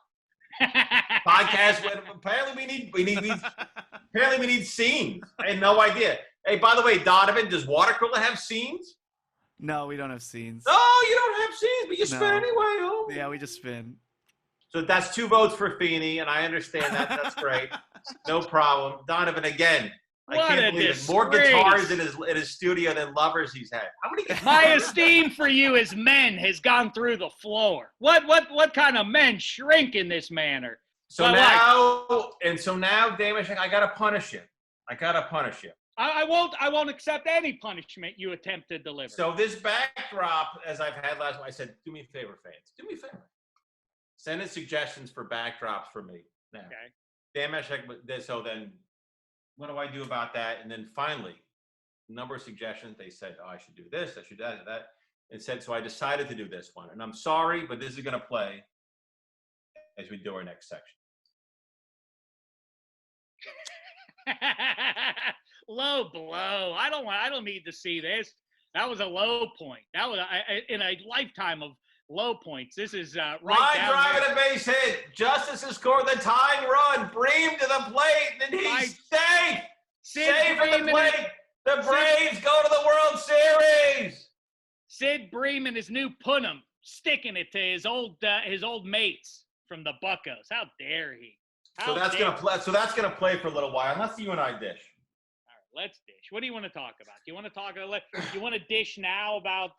S4: Podcast. Apparently we need scenes. I had no idea. Hey, by the way, Donovan, does Watercooler have scenes?
S5: No, we don't have scenes.
S4: Oh, you don't have scenes, but you spin anyway. Oh.
S5: Yeah, we just spin.
S4: So that's 2 votes for Feeney, and I understand that. That's great. No problem. Donovan, again, I can't believe it. More guitars in his studio than lovers he's had. How many guitars?
S3: My esteem for you as men has gone through the floor. What kind of men shrink in this manner?
S4: So now, Damashek, I gotta punish you. I
S3: won't accept any punishment you attempt to deliver.
S4: So this backdrop, as I've had last one, I said, do me a favor, fans. Do me a favor. Send in suggestions for backdrops for me. Now, okay. So then, what do I do about that? And then finally, a number of suggestions. They said, I should do this, I should do that. And said, so I decided to do this one. And I'm sorry, but this is going to play as we do our next section.
S3: Low blow. I don't need to see this. That was a low point. That was in a lifetime of low points. This is right
S4: Line
S3: down
S4: drive
S3: there.
S4: and a base hit. Justice has scored the tying run. Bream to the plate, and he's safe. Safe at the plate. The Braves go to the World Series.
S3: Sid Bream and his new Punham sticking it to his old mates from the Buccos. How dare he?
S4: So that's gonna play. So that's gonna play for a little while. Unless you and I dish.
S3: All right, let's dish. What do you want to talk about? Do you want to talk? You want to dish now about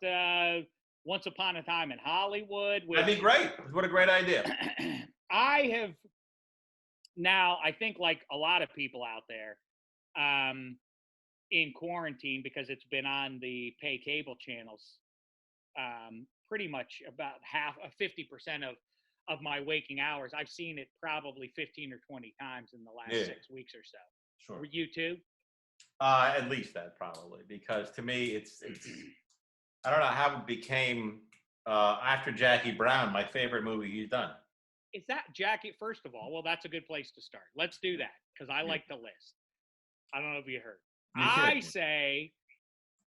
S3: Once Upon a Time in Hollywood?
S4: That'd be great. What a great idea.
S3: I have now. I think like a lot of people out there, in quarantine because it's been on the pay cable channels. Pretty much about 50% of my waking hours. I've seen it probably 15 or 20 times in the last 6 weeks or so.
S4: Sure.
S3: Were you too?
S4: At least that probably, because to me it's I don't know how it became after Jackie Brown my favorite movie he's done.
S3: Is that Jackie? First of all, well, that's a good place to start. Let's do that because I like the list. I don't know if you heard. I say,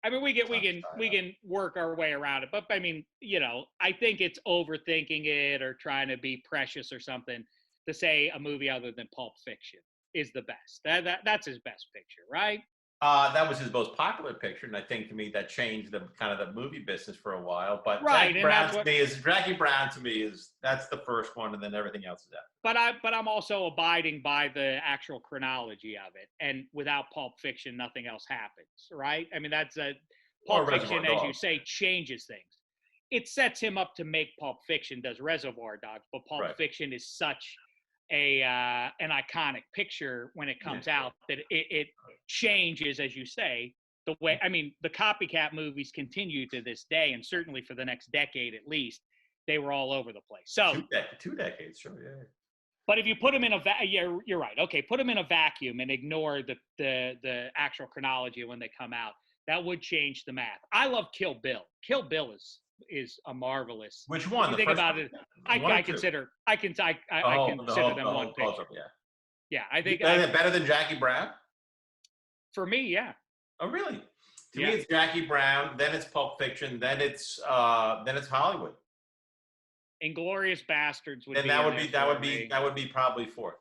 S3: I mean, we can work our way around it, but I mean, you know, I think it's overthinking it or trying to be precious or something to say a movie other than Pulp Fiction is the best. That's his best picture, right?
S4: That was his most popular picture, and I think to me that changed the kind of the movie business for a while. But
S3: right,
S4: Jackie Brown to me is that's the first one, and then everything else is after.
S3: But I'm also abiding by the actual chronology of it, and without Pulp Fiction, nothing else happens, right? I mean, that's Pulp Fiction, as you say, changes things. It sets him up to make Pulp Fiction, does Reservoir Dogs, but Pulp Fiction is such an iconic picture when it comes out that it changes, as you say, the way. I mean, the copycat movies continue to this day, and certainly for the next decade at least, they were all over the place. So
S4: 2 decades, sure, yeah.
S3: But if you put them in you're right. Okay, put them in a vacuum and ignore the actual chronology of when they come out. That would change the math. I love Kill Bill. Kill Bill is a marvelous.
S4: Which one?
S3: If you think about it, I consider them one picture. Yeah, I think
S4: better than Jackie Brown.
S3: For me, yeah.
S4: Oh, really? To me, it's Jackie Brown. Then it's Pulp Fiction. Then it's Hollywood.
S3: Inglourious Bastards would be.
S4: That would be probably fourth.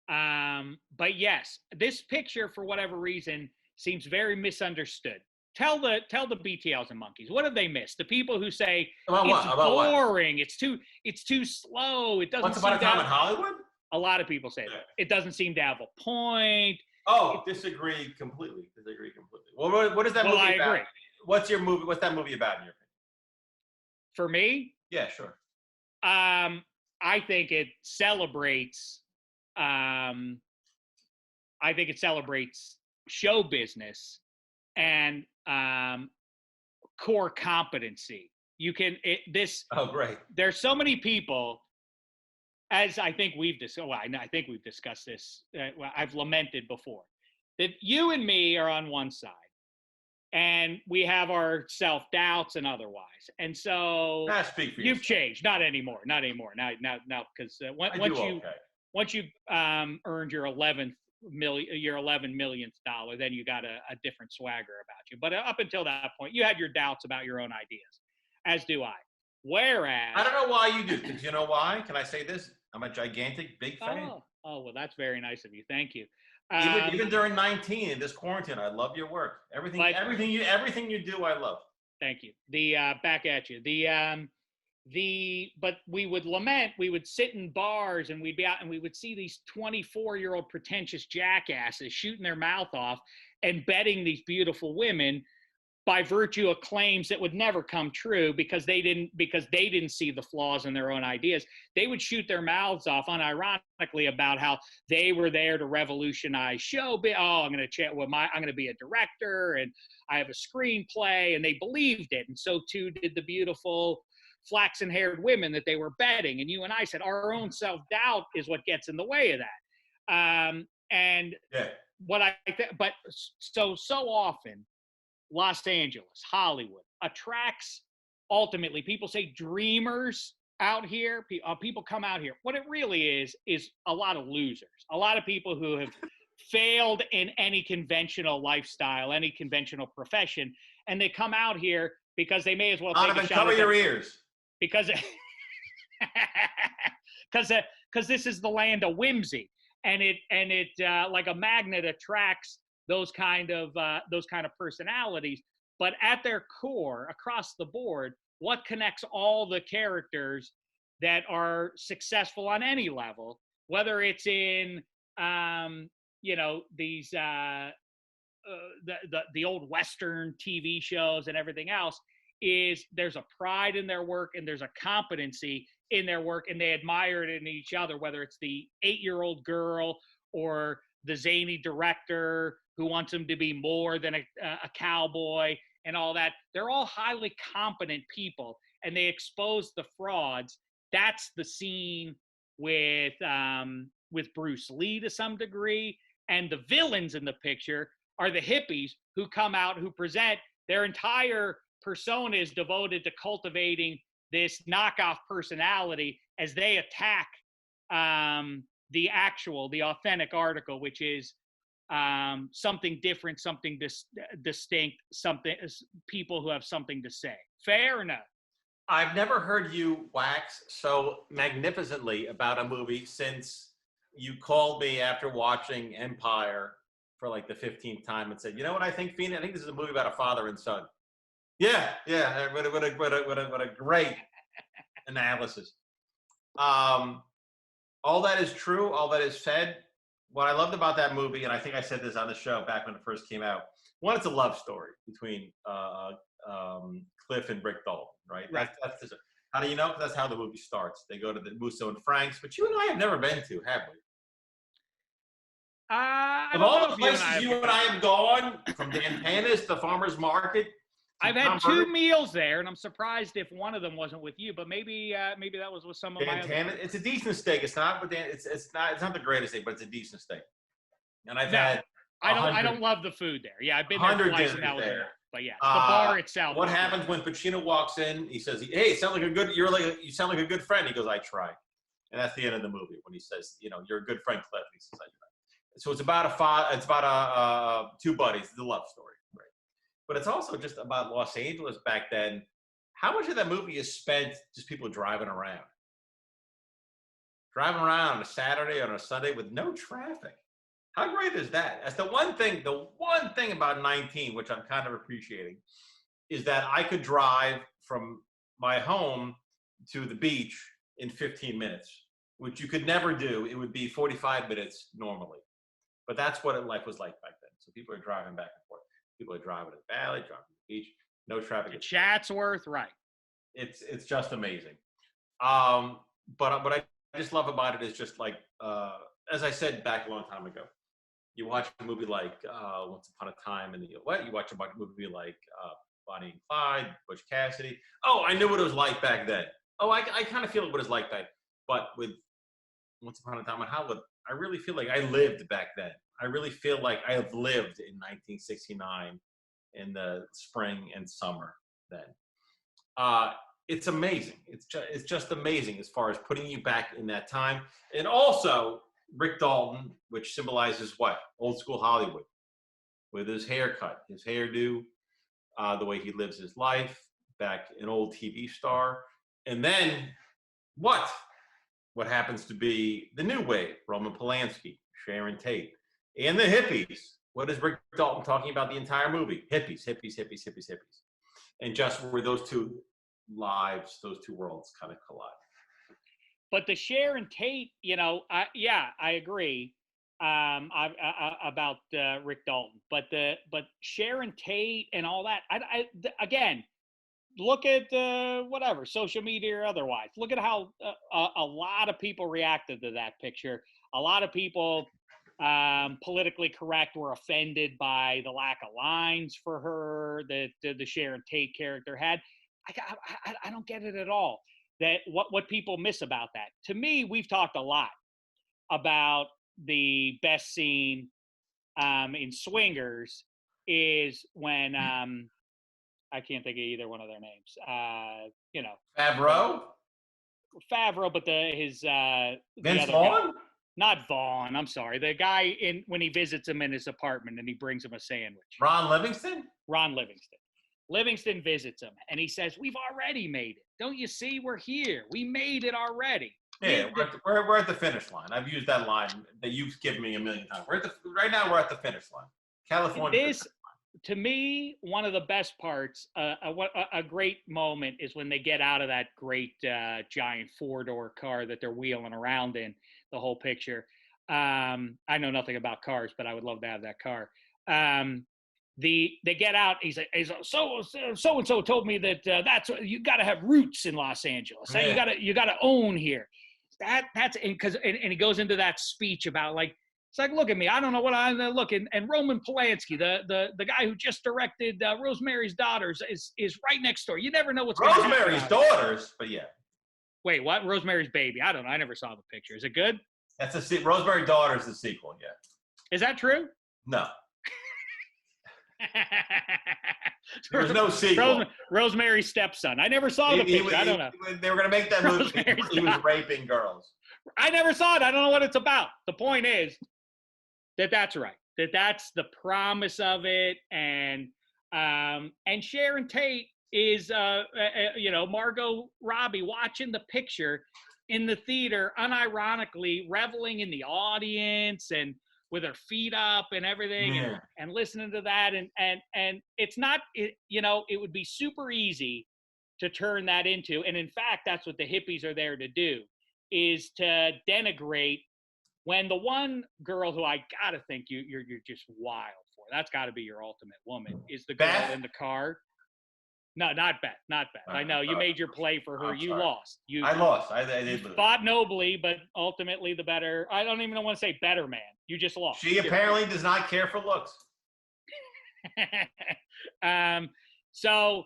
S3: But yes, this picture for whatever reason seems very misunderstood. Tell the BTLs and monkeys, what have they missed? The people who say it's boring, it's too slow, it doesn't.
S4: Once Upon a Time in Hollywood.
S3: A lot of people say that it doesn't seem to have a point.
S4: Disagree completely. Well, what is that movie about? I agree. What's your movie? What's that movie about in your opinion?
S3: For me?
S4: Yeah, sure.
S3: I think it celebrates. I think it celebrates show business and core competency. You can
S4: Oh, great.
S3: There's so many people, as I think we've discussed. Well, I think we've discussed this. I've lamented before that you and me are on one side, and we have our self-doubts and otherwise. And so you've changed. Not anymore. Now, because once you earned your 11 millionth dollar, then you got a different swagger about you. But up until that point, you had your doubts about your own ideas, as do I. Whereas
S4: I don't know why you do. Because you know why? Can I say this? I'm a gigantic big fan.
S3: Oh, well, that's very nice of you. Thank you.
S4: Even during 19 in this quarantine, I love your work. Everything you do, I love.
S3: Thank you. Back at you. But we would lament. We would sit in bars and we'd be out and we would see these 24-year-old pretentious jackasses shooting their mouth off and betting these beautiful women by virtue of claims that would never come true because they didn't see the flaws in their own ideas. They would shoot their mouths off unironically about how they were there to revolutionize show. I'm going to be a director and I have a screenplay, and they believed it. And so too did the beautiful flaxen-haired women that they were betting. And you and I said our own self-doubt is what gets in the way of that. But so often, Los Angeles, Hollywood attracts, ultimately, people say dreamers out here, people come out here. What it really is a lot of losers, a lot of people who have failed in any conventional lifestyle, any conventional profession, and they come out here because they may as well take a shot.
S4: Cover your ears.
S3: Because because this is the land of whimsy, and it like a magnet attracts those kind of personalities. But at their core, across the board, what connects all the characters that are successful on any level, whether it's in these the old Western TV shows and everything else, is there's a pride in their work and there's a competency in their work, and they admire it in each other, whether it's the 8-year-old girl or the zany director who wants him to be more than a cowboy and all that. They're all highly competent people, and they expose the frauds. That's the scene with Bruce Lee to some degree, and the villains in the picture are the hippies who come out, who present their entire persona is devoted to cultivating this knockoff personality as they attack the authentic article, which is something different, something distinct, something, people who have something to say. Fair or no?
S4: I've never heard you wax so magnificently about a movie since you called me after watching Empire for like the 15th time and said, "You know what I think, Fina? I think this is a movie about a father and son." Yeah. What a great analysis. All that is true. All that is said. What I loved about that movie, and I think I said this on the show back when it first came out, one, it's a love story between Cliff and Rick Dalton, right?
S3: Right.
S4: How do you know? Because that's how the movie starts. They go to the Musso and Frank's, but you and I have never been to, have we? Of all the places you and I have gone, from Dan Panis to Farmer's Market,
S3: I've had 2 meals there, and I'm surprised if one of them wasn't with you. But maybe that was with some of my other.
S4: It's a decent steak. It's not with Dan. It's not the greatest steak, but it's a decent steak. And I've had.
S3: I don't love the food there. Yeah, I've been there twice, and that was there. But yeah, the bar itself.
S4: What happens when Pacino walks in? He says, "Hey, you sound like a good friend." He goes, "I try," and that's the end of the movie when he says, "You're a good friend, Cliff." He says, "I try." So it's about two buddies. It's a love story, right? But it's also just about Los Angeles back then. How much of that movie is spent just people driving around on a Saturday or on a Sunday with no traffic? How great is that? That's the one thing about 19, which I'm kind of appreciating, is that I could drive from my home to the beach in 15 minutes, which you could never do. It would be 45 minutes normally. But that's what life was like back then. So people are driving back and forth. People are driving to the valley, driving to the beach, no traffic.
S3: Chatsworth, right?
S4: It's just amazing. But what I just love about it is just like, as I said back a long time ago, you watch a movie like Once Upon a Time in the West. You watch a movie like Bonnie and Clyde, Butch Cassidy. Oh, I knew what it was like back then. Oh, I kind of feel what it's like back. But with Once Upon a Time in Hollywood, I really feel like I lived back then. I really feel like I have lived in 1969 in the spring and summer then. It's amazing. It's just amazing as far as putting you back in that time. And also Rick Dalton, which symbolizes what? Old school Hollywood, with his haircut, his hairdo, the way he lives his life, back an old TV star. And then what happens to be the new wave? Roman Polanski, Sharon Tate, and the hippies. What is Rick Dalton talking about the entire movie? Hippies. And just where those two lives, those two worlds kind of collide.
S3: But the Sharon Tate, I agree about Rick Dalton. But Sharon Tate and all that, again, look at whatever, social media or otherwise. Look at how a lot of people reacted to that picture. A lot of people, politically correct, were offended by the lack of lines for her that the Sharon Tate character had. I don't get it at all. That what people miss about that. To me, we've talked a lot about the best scene in Swingers is when I can't think of either one of their names.
S4: Favreau?
S3: Favreau, but his the
S4: Vince
S3: other
S4: Vaughn?
S3: guy. Not Vaughn. I'm sorry. The guy when he visits him in his apartment and he brings him a sandwich.
S4: Ron Livingston?
S3: Ron Livingston. Livingston visits him and he says, "We've already made it. Don't you see? We're here. We made it already."
S4: Yeah, we're at the finish line. I've used that line that you've given me a million times. Right now we're at the finish line. California.
S3: This, to me, one of the best parts, a great moment is when they get out of that great giant 4-door car that they're wheeling around in, the whole picture. I know nothing about cars, but I would love to have that car. They get out. He's like, so and so told me that that's you got to have roots in Los Angeles.
S4: Yeah.
S3: You got to own here. That's because and he goes into that speech about like. It's like, look at me. I don't know what I'm looking. And Roman Polanski, the guy who just directed Rosemary's Daughters, is right next door. You never know what's going to happen.
S4: Rosemary's Daughters, but yeah.
S3: Wait, what? Rosemary's Baby. I don't know. I never saw the picture. Is it good?
S4: That's Rosemary Daughters, the sequel. Yeah.
S3: Is that true?
S4: No. There's no sequel.
S3: Rosemary's Stepson. I never saw the picture. I don't know.
S4: They were going to make that movie. He was raping girls.
S3: I never saw it. I don't know what it's about. The point is that's right. That's the promise of it. And Sharon Tate is, Margot Robbie watching the picture in the theater, unironically reveling in the audience and with her feet up and everything and listening to that. And it's not, it would be super easy to turn that into, and in fact, that's what the hippies are there to do, is to denigrate when the one girl who I gotta think you're just wild for, that's gotta be your ultimate woman, is the girl
S4: Beth?
S3: in the car. No, not Beth. I know you made your play for her. You lost.
S4: I lost. I did lose.
S3: Fought nobly, but ultimately the better. I don't even want to say better man. You just lost.
S4: She apparently does not care for looks.
S3: So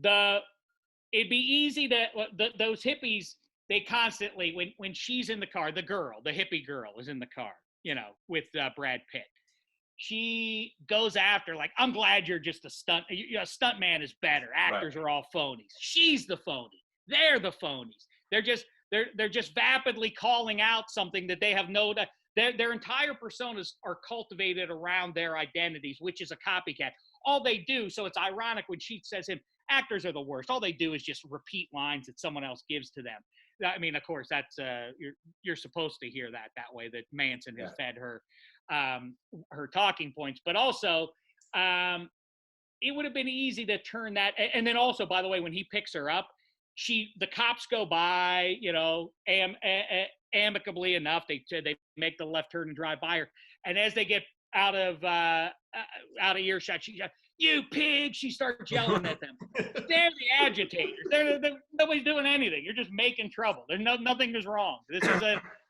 S3: it'd be easy to those hippies. They constantly when she's in the car, the hippie girl is in the car, with Brad Pitt. She goes after like, I'm glad you're just a stunt. A stunt man is better. Actors are all phonies. She's the phony. They're the phonies. They're just vapidly calling out something that they have no. Their entire personas are cultivated around their identities, which is a copycat. All they do. So it's ironic when she says him. Actors are the worst. All they do is just repeat lines that someone else gives to them. I mean, of course, that's you're supposed to hear that way. That Manson has fed her talking points, but also it would have been easy to turn that. And then also, by the way, when he picks her up, the cops go by, amicably enough. They make the left turn and drive by her, and as they get out of earshot, she's like, "You pig!" She starts yelling at them. They're the agitators. They're nobody's doing anything. You're just making trouble. There's nothing is wrong. This is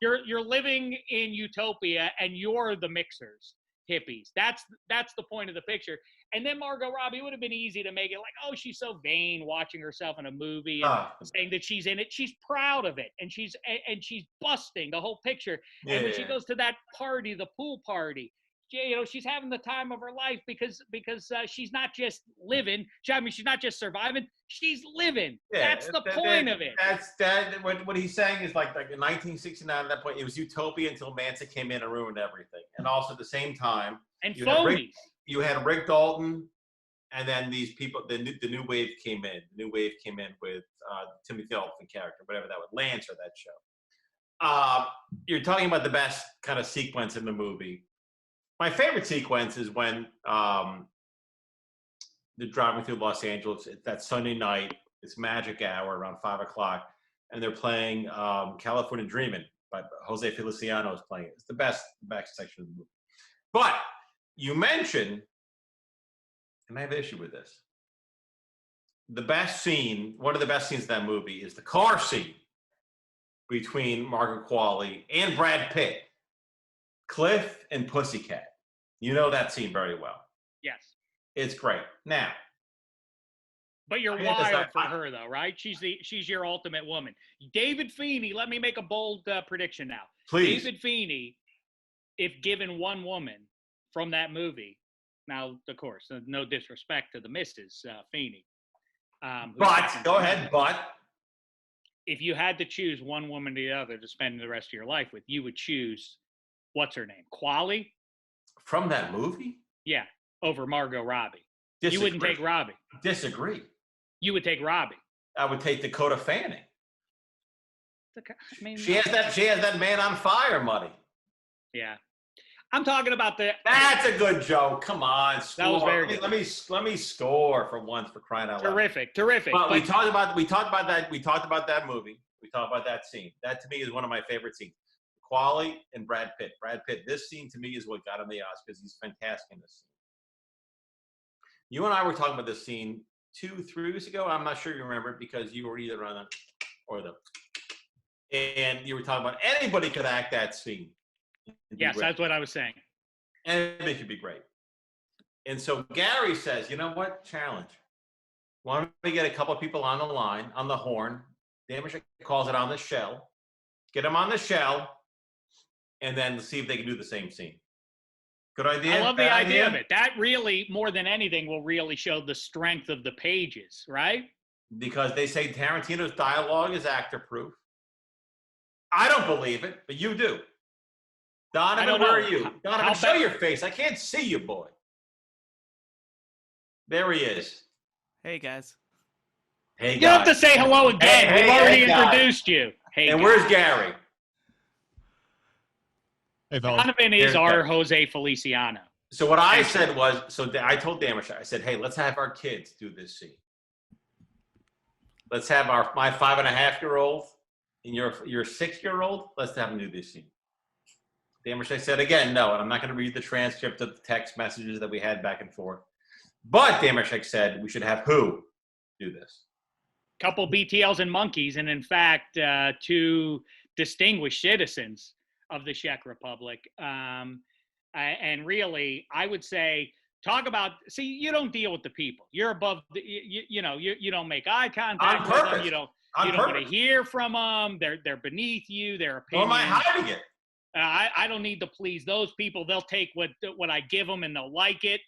S3: you're living in utopia, and you're the mixers, hippies. That's the point of the picture. And then Margot Robbie, would have been easy to make it like, oh, she's so vain watching herself in a movie and saying that she's in it. She's proud of it, and she's busting the whole picture.
S4: Yeah,
S3: and when she goes to that party, the pool party, she's having the time of her life because she's not just living. She's not just surviving. She's living.
S4: Yeah,
S3: that's the point of it.
S4: What he's saying is like in 1969 at that point, it was utopia until Manson came in and ruined everything. And also at the same time,
S3: and phonies.
S4: You had Rick Dalton, and then these people. The new wave came in. The new wave came in with Timothy Olyphant character, whatever that was, Lance or that show. You're talking about the best kind of sequence in the movie. My favorite sequence is when they're driving through Los Angeles. It's that Sunday night. It's magic hour around 5:00, and they're playing "California Dreamin'" by Jose Feliciano is playing it. It's the best section of the movie. But you mentioned, and I have an issue with this. The best scene, one of the best scenes of that movie, is the car scene between Margaret Qualley and Brad Pitt. Cliff and Pussycat. You know that scene very well.
S3: Yes.
S4: It's great. Now.
S3: But you're wild for her, though, right? She's your ultimate woman. David Feeney, let me make a bold prediction now.
S4: Please.
S3: David Feeney, if given one woman from that movie, now, of course, no disrespect to the Mrs. Feeney.
S4: But, go ahead, but.
S3: if you had to choose one woman or the other to spend the rest of your life with, you would choose, what's her name? Quali?
S4: From that movie?
S3: Yeah, over Margot Robbie.
S4: Disagree.
S3: You wouldn't take Robbie.
S4: Disagree.
S3: You would take Robbie.
S4: I would take Dakota Fanning.
S3: I mean,
S4: She has that man on fire money.
S3: Yeah. I'm talking about
S4: That's a good joke. Come on, score.
S3: That was very good.
S4: Let me score for once, for crying out loud.
S3: Terrific.
S4: But we talked about that movie. We talked about that scene. That to me is one of my favorite scenes. Quali and Brad Pitt. Brad Pitt. This scene to me is what got him the Oscars. He's fantastic in this scene. You and I were talking about this scene 2-3 weeks ago. I'm not sure you remember it because you were either on the or the, and you were talking about anybody could act that scene.
S3: Yes, that's what I was saying.
S4: And it could be great. And so Gary says, you know what? Challenge. Why don't we get a couple of people on the line, on the horn? Damage calls it on the shell. Get them on the shell, and then see if they can do the same scene. Good idea?
S3: I love the idea of it. That really, more than anything, will really show the strength of the pages, right?
S4: Because they say Tarantino's dialogue is actor-proof. I don't believe it, but you do. Donovan, where are you? Donovan, show your face. I can't see you, boy. There he is.
S5: Hey, guys.
S4: Hey,
S3: you don't have to say hello again. We've already introduced you. Hey,
S4: and where's Gary?
S6: Hey, fellas.
S3: Donovan is our Jose Feliciano.
S4: So what I said was, I told Damash, I said, hey, let's have our kids do this scene. Let's have my 5.5-year-old and your 6-year-old. Let's have them do this scene. Damash said again, no, and I'm not going to read the transcript of the text messages that we had back and forth. But Damash said we should have who do this?
S3: Couple BTLs and monkeys, and in fact, 2 distinguished citizens of the Czech Republic. And really, I would say, talk about, see, you don't deal with the people. You're above, you don't make eye contact with them. You don't want to hear from them. They're beneath you. Their opinions.
S4: Why am I hiding it?
S3: I don't need to please those people. They'll take what I give them and they'll like it.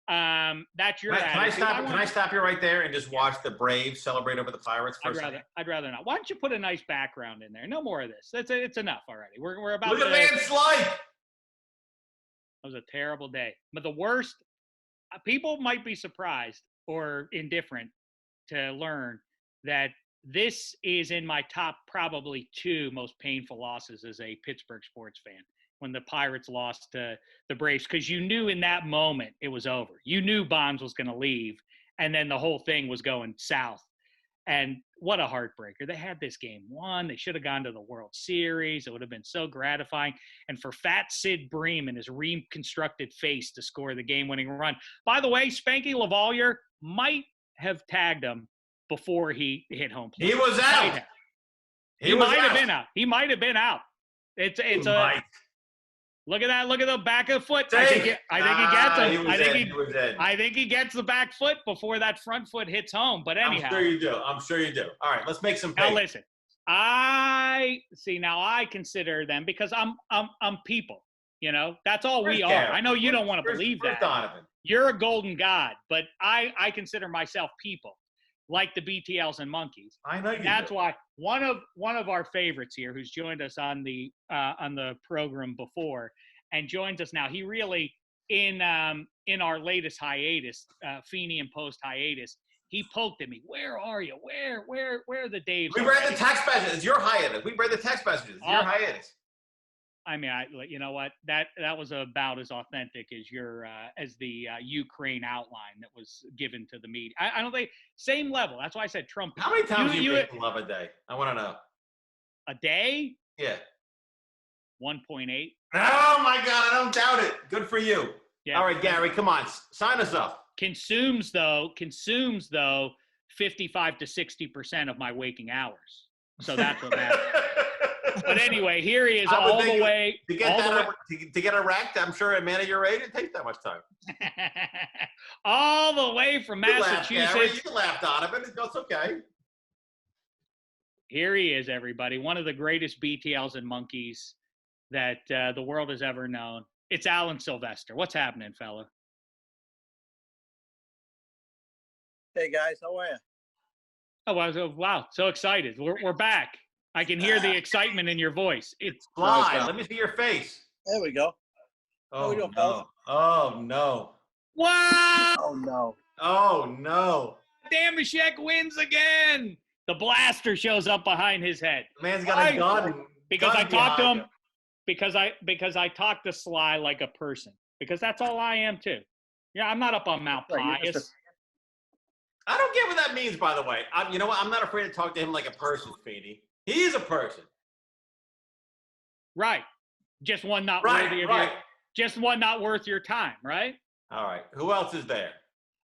S3: That's your attitude.
S4: Can I stop you right there and just watch the Braves celebrate over the Pirates for a second?
S3: I'd rather not. Why don't you put a nice background in there? No more of this. It's enough already. We're about
S4: Look at Van Slyke.
S3: That was a terrible day. But the worst, people might be surprised or indifferent to learn that this is in my top probably 2 most painful losses as a Pittsburgh sports fan, when the Pirates lost to the Braves, because you knew in that moment it was over. You knew Bonds was going to leave, and then the whole thing was going south. And what a heartbreaker. They had this game won. They should have gone to the World Series. It would have been so gratifying. And for fat Sid Bream and his reconstructed face to score the game-winning run. By the way, Spanky Lavalier might have tagged him before he hit home plate.
S4: He was out.
S3: He might have been out. He might have been out. It's a look at that. Look at the back of the foot. I think he gets him. I think he gets the back foot before that front foot hits home. But anyhow,
S4: I'm sure you do. All right, let's make some.
S3: Now listen. I consider them, because I'm people. You know, that's all we are. I know you don't want to believe that.
S4: Donovan.
S3: You're a golden god, but I consider myself people, like the BTLs and monkeys.
S4: I know you.
S3: That's why one of our favorites here, who's joined us on the program before and joins us now. He really in our latest hiatus, Feeney and post hiatus. He poked at me. Where are you? Where are the Daves?
S4: We read the text messages. It's your hiatus. We read the text messages. It's your hiatus.
S3: I mean, you know what? That was about as authentic as as the Ukraine outline that was given to the media. I don't think same level. That's why I said Trump.
S4: How many times do you make love a day? I want to know.
S3: A day?
S4: Yeah.
S3: 1.8.
S4: Oh my God! I don't doubt it. Good for you.
S3: Yeah.
S4: All right, Gary, come on, sign us up.
S3: Consumes though 55 to 60% of my waking hours. So that's what matters. But anyway, here he is all the way.
S4: To get erect, I'm sure a man of your age, it takes that much time.
S3: All the way from Massachusetts.
S4: You can laugh, Donovan. It's okay.
S3: Here he is, everybody. One of the greatest BTLs and monkeys that the world has ever known. It's Alan Sylvester. What's happening, fella?
S7: Hey, guys. How are you?
S3: Wow, so excited. We're back. I can hear the excitement in your voice. It's
S4: Fly. Let me see your face.
S7: There we go.
S4: Oh,
S7: we doing, fellas?
S4: no. Oh, no.
S3: wow.
S7: Oh no.
S4: Oh, no.
S3: Damashek wins again. The blaster shows up behind his head.
S4: The man's got a gun.
S3: Because
S4: gun
S3: I talked to
S4: behind
S3: him. Because I talk to Sly like a person. Because that's all I am too. Yeah, I'm not up on Mount
S7: Right, you're
S3: Pius.
S7: just
S4: I don't get what that means, by the way. You know what? I'm not afraid to talk to him like a person, Feeney. He is a person.
S3: Right. Just one not
S4: Right,
S3: worthy of
S4: right.
S3: just one not worth your time, right?
S4: All right. Who else is there?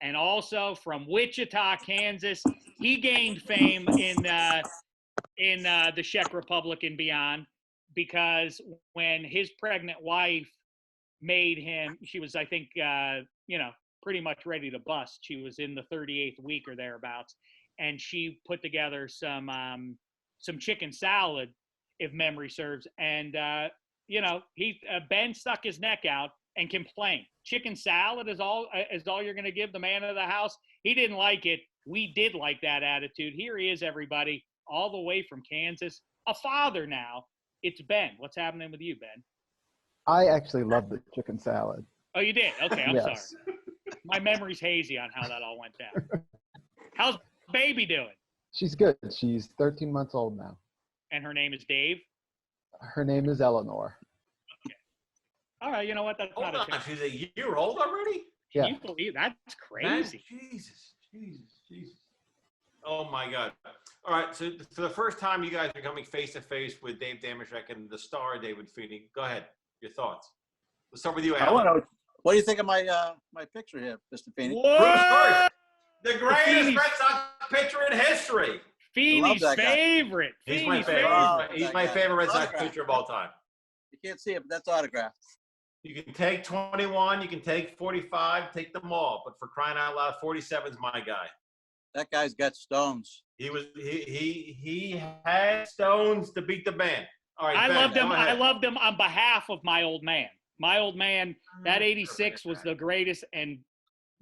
S3: And also from Wichita, Kansas, he gained fame in the Czech Republic and beyond because when his pregnant wife made him, she was, I think, pretty much ready to bust. She was in the 38th week or thereabouts, and she put together some chicken salad, if memory serves. And Ben stuck his neck out and complained. Chicken salad is all you're going to give the man of the house. He didn't like it. We did like that attitude. Here he is, everybody, all the way from Kansas, a father now. It's Ben. What's happening with you, Ben?
S8: I actually love the chicken salad.
S3: Oh, you did? Okay, I'm
S8: Yes.
S3: sorry. My memory's hazy on how that all went down. How's baby doing?
S8: She's good. She's 13 months old now.
S3: And her name is Dave?
S8: Her name is Eleanor.
S3: All right, you know what? That's
S4: Hold
S3: not
S4: on.
S3: a change.
S4: She's a year old already?
S8: Yeah.
S3: Can you believe that's crazy?
S4: Jesus. Oh, my God. All right. So for the first time, you guys are coming face-to-face with Dave Damashek and the star, David Feeney. Go ahead. Your thoughts. Let's start with you,
S7: I
S4: Alan.
S7: want to. What do you think of my my picture here, Mr. Feeney?
S4: Bruce
S3: What?
S4: first. The greatest
S3: Feeney's-
S4: Red Sox pitcher in history.
S3: Feeney's
S7: that guy.
S3: favorite.
S4: He's my
S3: Feeney's
S4: favorite.
S7: Oh,
S4: He's
S7: that
S4: my
S7: guy.
S4: favorite Red Sox
S7: Autograph.
S4: pitcher of all time.
S7: You can't see it, but that's autographed.
S4: You can take 21, you can take 45, take them all. But for crying out loud, 47's my guy.
S7: That guy's got stones.
S4: He had stones to beat the band. All right,
S3: I
S4: Ben,
S3: loved him.
S4: go ahead.
S3: I loved him on behalf of my old man. My old man, that 86 was the greatest, and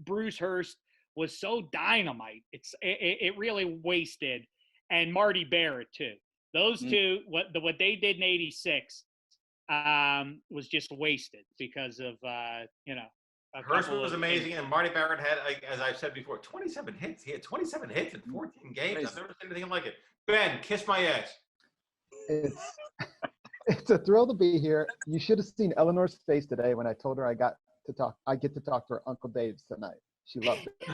S3: Bruce Hurst was so dynamite. It really wasted, and Marty Barrett too. Those two, what they did in '86, was just wasted because of
S4: Hurst was amazing, and Marty Barrett had, as I've said before, 27 hits. He had 27 hits in 14 games. I've never seen anything like it. Ben, kiss my ass.
S8: It's a thrill to be here. You should have seen Eleanor's face today when I told her I get to talk to her Uncle Dave's tonight. She loved it.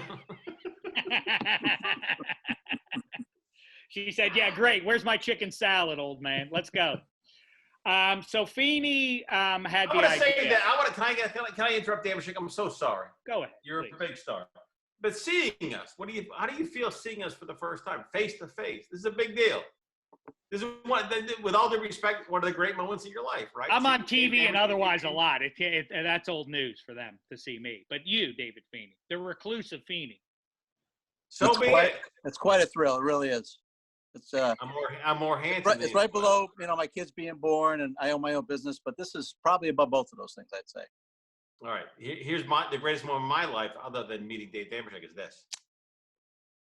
S3: She said, "Yeah, great. Where's my chicken salad, old man? Let's go." So Feeney had
S4: I
S3: the
S4: want to
S3: idea.
S4: say that. Can I interrupt, David? I'm so sorry.
S3: Go ahead.
S4: You're
S3: please.
S4: a big star. But seeing us, how do you feel seeing us for the first time, face to face? This is a big deal. This is with all due respect, one of the great moments of your life, right?
S3: I'm on
S4: Seeing
S3: TV and
S4: David
S3: otherwise a
S4: Feeney.
S3: lot. And that's old news for them to see me. But you, David Feeney, the reclusive Feeney.
S4: So
S7: It's
S4: be
S7: quite,
S4: it.
S7: it's quite a thrill. It really is. It's
S4: I'm more handsome.
S7: it's right below my kids being born, and I own my own business. But this is probably above both of those things, I'd say.
S4: All right. Here's the greatest moment of my life, other than meeting Dave Damashek, is this.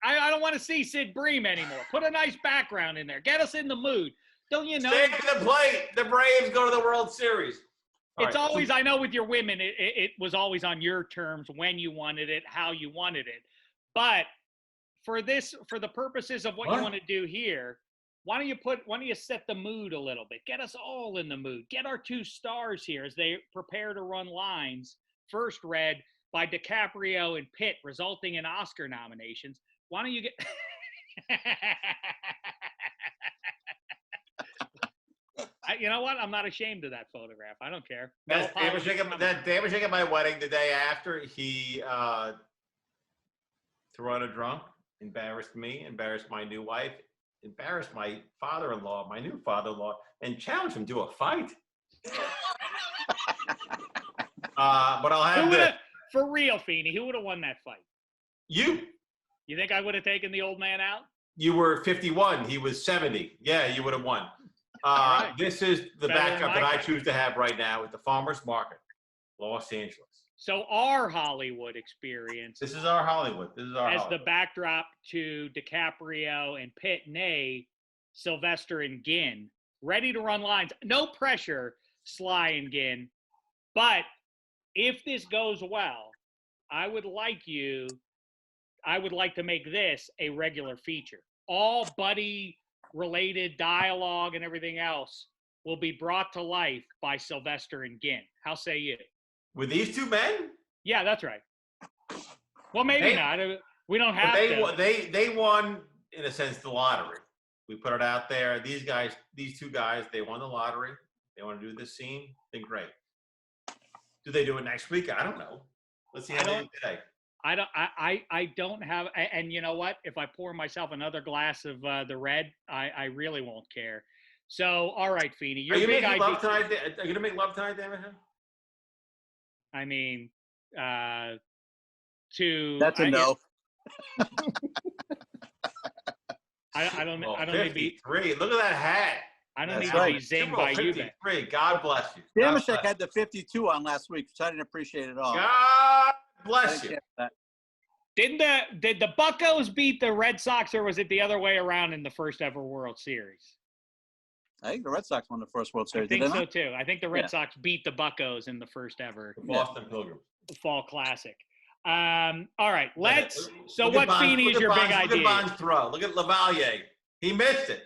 S3: I don't want to see Sid Bream anymore. Put a nice background in there. Get us in the mood. Don't you know?
S4: Stay to the plate. The Braves go to the World Series. All
S3: It's
S4: right, so-
S3: always, I know with your women, it was always on your terms, when you wanted it, how you wanted it. But for the purposes of what you want to do here, why don't you set the mood a little bit? Get us all in the mood. Get our two stars here as they prepare to run lines, first read by DiCaprio and Pitt, resulting in Oscar nominations. Why don't you get... You know what? I'm not ashamed of that photograph. I don't care. No apologies.
S4: Damashek at my wedding the day after, he threw on a drunk, embarrassed me, embarrassed my new wife, embarrassed my father-in-law, my new father-in-law, and challenged him to a fight. But I'll have this.
S3: For real, Feeney, who would have won that fight?
S4: You
S3: think I would have taken the old man out?
S4: You were 51. He was 70. Yeah, you would have won.
S3: Right.
S4: This is the
S3: Better than
S4: backup
S3: my
S4: that I
S3: guy.
S4: choose to have right now at the Farmers Market, Los Angeles.
S3: So our Hollywood experience
S4: This is our Hollywood. This is our
S3: as
S4: Hollywood.
S3: the backdrop to DiCaprio and Pitt, nay, Sylvester and Ginn, ready to run lines. No pressure, Sly and Ginn. But if this goes well, I would like to make this a regular feature. All buddy-related dialogue and everything else will be brought to life by Sylvester and Ginn. How say you?
S4: With these two men?
S3: Yeah, that's right. Well, maybe not. We don't have to.
S4: They won, in a sense, the lottery. We put it out there. These two guys, they won the lottery. They want to do this scene. Then great. Do they do it next week? I don't know. Let's see how they do today.
S3: I don't have, and you know what? If I pour myself another glass of the red, I really won't care. So, all right, Feeney,
S4: Are you making love tonight? Are you going to make love tonight, David?
S3: I mean,
S7: That's a no.
S3: I don't need to be
S4: 53. Look at that hat.
S3: I don't
S7: That's
S3: need
S7: right.
S3: to be zinged
S4: Super
S3: by you.
S4: 53. God bless you. God
S7: Damashek
S4: bless
S7: had the 52 on last week, which I didn't appreciate at all.
S4: God bless you.
S3: Did the Buccos beat the Red Sox, or was it the other way around in the first ever World Series?
S7: I think the Red Sox won the first World
S3: I
S7: Series.
S3: think
S7: did they
S3: so
S7: not?
S3: too. I think the Red Sox beat the Buccos in the first ever
S4: The Boston Pilgrims.
S3: Fall Classic. All right, let's. So,
S4: Look at
S3: what, Feeney, is your big
S4: Look
S3: idea?
S4: at Bond's throw. Look at Lavalier. He missed it.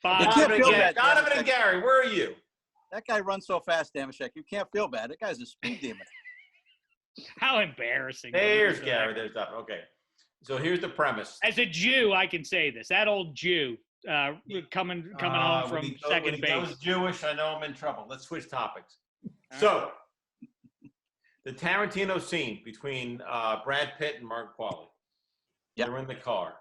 S3: Bond,
S7: You can't feel bad,
S4: Donovan
S7: Damashek.
S4: and Gary, where are you?
S7: That guy runs so fast, Damashek. You can't feel bad. That guy's a speed demon.
S3: how embarrassing!
S4: There's Gary. There's Donovan. Okay. So here's the premise.
S3: As a Jew, I can say this. That old Jew coming home from
S4: when
S3: second
S4: he
S3: base.
S4: goes Jewish, I know I'm in trouble. Let's switch topics. So, the Tarantino scene between Brad Pitt and Mark Qualley.
S7: Yep.
S4: They're in the car.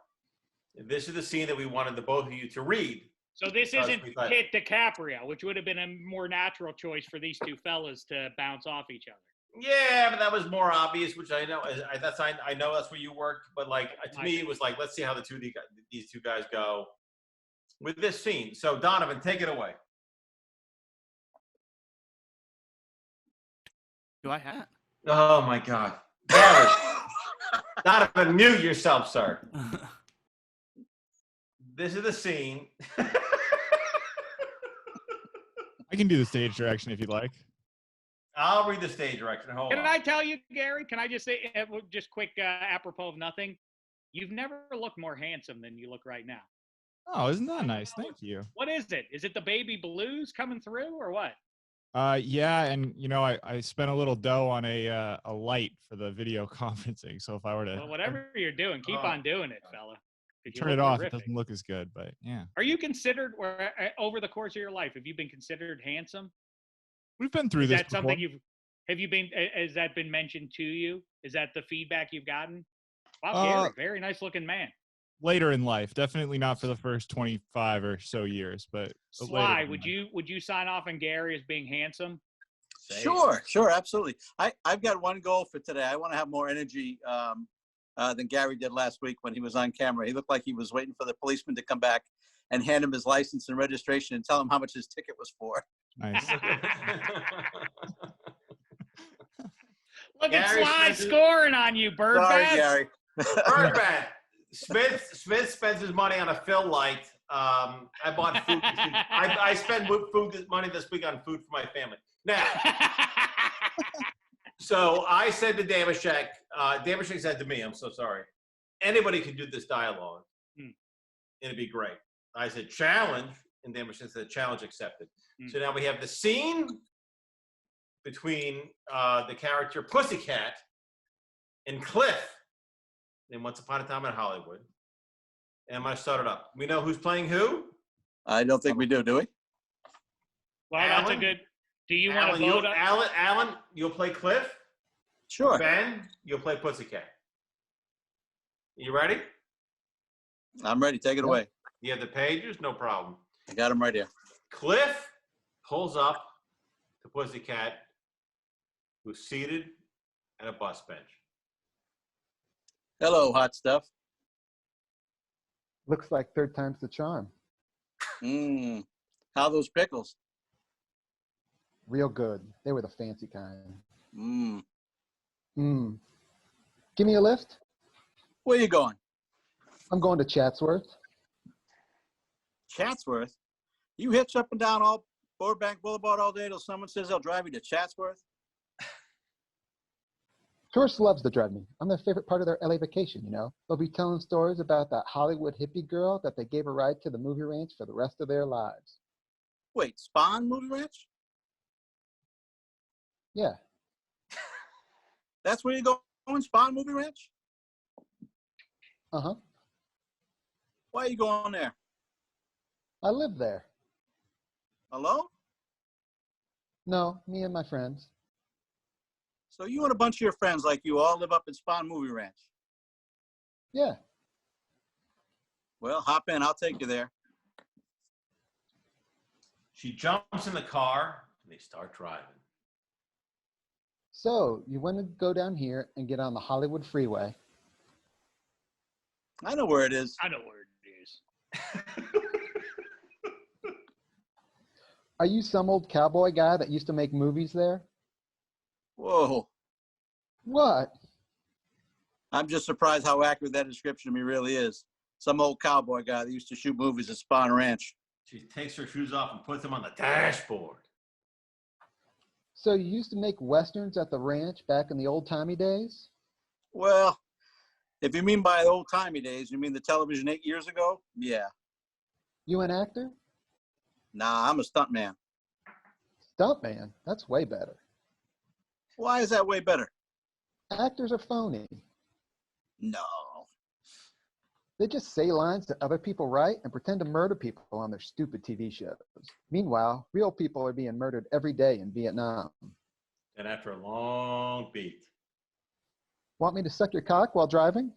S4: This is the scene that we wanted the both of you to read.
S3: So this
S4: Because
S3: isn't
S4: we thought-
S3: Pitt DiCaprio, which would have been a more natural choice for these two fellas to bounce off each other.
S4: Yeah, but that was more obvious, which I know. I know that's where you worked, but like to me, it was like, let's see how these two guys go with this scene. So Donovan, take it away.
S5: Do I have?
S4: Oh my God, Gary, Donovan, mute yourself, sir. This is the scene.
S6: I can do the stage direction if you'd like.
S4: I'll read the stage direction. Hold
S3: Can
S4: on.
S3: I tell you, Gary? Can I just say, just quick, apropos of nothing? You've never looked more handsome than you look right now.
S6: Oh, isn't that nice? Thank you.
S3: What is it? Is it the baby blues coming through, or what?
S6: Yeah, and I spent a little dough on a light for the video conferencing. So if I were to
S3: Well, whatever you're doing, keep on doing it, fella. 'Cause you
S6: turn it
S3: look
S6: off,
S3: terrific.
S6: it doesn't look as good. But yeah,
S3: Are you considered, or over the course of your life, have you been considered handsome?
S6: we've been through
S3: Is
S6: this
S3: that
S6: before.
S3: something has that been mentioned to you? Is that the feedback you've gotten? Wow, Gary, very nice looking man.
S6: Later in life, definitely not for the first 25 or so years, but
S3: Sly,
S6: later in
S3: would
S6: life.
S3: you sign off on Gary as being handsome?
S7: Sure, absolutely. I've got one goal for today. I want to have more energy than Gary did last week when he was on camera. He looked like he was waiting for the policeman to come back and hand him his license and registration and tell him how much his ticket was for.
S6: Nice.
S3: Look at
S4: Gary
S3: Sly
S4: Smith is-
S3: scoring on you, Bird
S7: Sorry,
S3: Bats.
S7: Gary.
S4: Birdman. Smith spends his money on a Phil Light. I bought food. I spend money this week on food for my family. Now, so I said to Damashek, Damashek said to me, I'm so sorry, anybody can do this dialogue. It'd be great. I said, challenge. And Damashek said, challenge accepted. So now we have the scene between the character Pussycat and Cliff in Once Upon a Time in Hollywood. And I'm going to start it up. We know who's playing who?
S7: I don't think we do we?
S3: Well, that's a
S4: Alan?
S3: good. Do you want to vote?
S4: Alan, you'll play Cliff.
S7: Sure.
S4: Ben, you'll play Pussycat. You ready?
S7: I'm ready. Take it away.
S4: You have the pages? No problem.
S7: I got him right here.
S4: Cliff pulls up to Pussycat, who's seated at a bus bench.
S7: Hello, hot stuff.
S8: Looks like third time's the charm.
S7: How those pickles?
S8: Real good. They were the fancy kind.
S7: Mm.
S8: Hmm. Give me a lift.
S7: Where you going?
S8: I'm going to Chatsworth.
S7: Chatsworth? You hitch up and down all Burbank Boulevard all day till someone says they'll drive you to Chatsworth?
S8: Tourists loves to drive me. I'm their favorite part of their LA vacation, you know. They'll be telling stories about that Hollywood hippie girl that they gave a ride to the movie ranch for the rest of their lives.
S7: Wait, Spawn Movie Ranch?
S8: Yeah.
S7: That's where you going, Spawn Movie Ranch?
S8: Uh-huh.
S7: Why are you going there?
S8: I live there.
S7: Alone?
S8: No, me and my friends.
S7: So you and a bunch of your friends like you all live up in Spawn Movie Ranch?
S8: Yeah.
S7: Well, hop in. I'll take you there.
S4: She jumps in the car and they start driving.
S8: So, you want to go down here and get on the Hollywood freeway.
S7: I know where it is.
S3: I know where it is.
S8: Are you some old cowboy guy that used to make movies there?
S7: Whoa.
S8: What?
S7: I'm just surprised how accurate that description of me really is. Some old cowboy guy that used to shoot movies at Spawn Ranch.
S4: She takes her shoes off and puts them on the dashboard.
S8: So you used to make westerns at the ranch back in the old-timey days?
S7: Well, if you mean by old-timey days, you mean the television 8 years ago? Yeah.
S8: You an actor?
S7: Nah, I'm a stuntman.
S8: Stuntman? That's way better.
S7: Why is that way better?
S8: Actors are phony.
S7: No.
S8: They just say lines that other people write and pretend to murder people on their stupid TV shows. Meanwhile, real people are being murdered every day in Vietnam.
S4: And after a long beat.
S8: Want me to suck your cock while driving?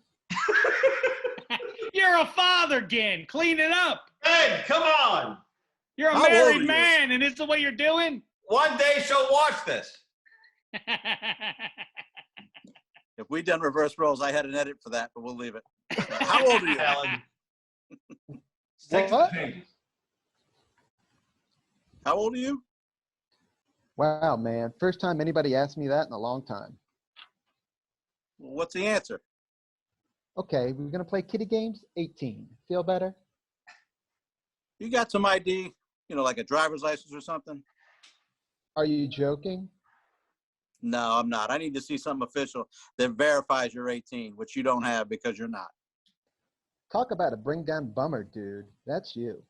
S3: You're a father, Gin. Clean it up.
S4: Hey, come on.
S3: You're a
S7: How old are
S3: married
S7: you?
S3: man, and it's the way you're doing.
S4: One day she'll watch this.
S7: If we'd done reverse roles, I had an edit for that, but we'll leave it. How old are you,
S4: Alan? Stick to the
S8: What?
S4: pages.
S7: How old are you?
S8: Wow, man. First time anybody asked me that in a long time.
S7: Well, what's the answer?
S8: Okay, we're going to play kitty games. 18. Feel better?
S7: You got some ID, like a driver's license or something?
S8: Are you joking?
S7: No, I'm not. I need to see something official that verifies you're 18, which you don't have because you're not.
S8: Talk about a bring down bummer, dude. That's you.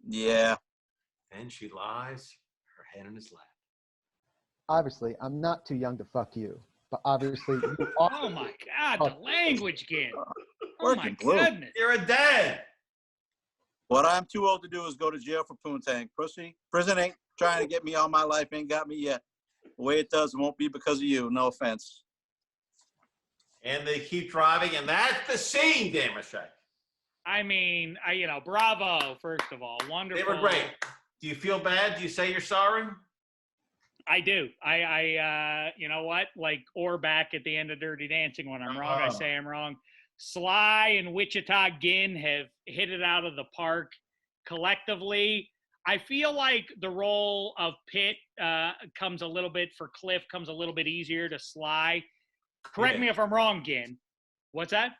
S7: Yeah.
S4: Then she lies, her head in his lap.
S8: Obviously, I'm not too young to fuck you. But obviously, you are.
S3: Oh my God, the language, Gin. Oh my
S7: Working blue.
S3: goodness.
S4: You're a dad.
S7: What I'm too old to do is go to jail for poontang. Pussy. Prison ain't trying to get me all my life, ain't got me yet. The way it does, it won't be because of you. No offense.
S4: And they keep driving, and that's the scene, Damashek.
S3: I mean, bravo, first of all. Wonderful.
S4: They were great. Do you feel bad? Do you say you're sorry?
S3: I do. You know what? Like back at the end of Dirty Dancing, when I'm wrong, I say I'm wrong. Sly and Wichita Gin have hit it out of the park collectively. I feel like the role of Pitt comes a little bit for Cliff, comes a little bit easier to Sly. Correct me if I'm wrong, Gin. What's that?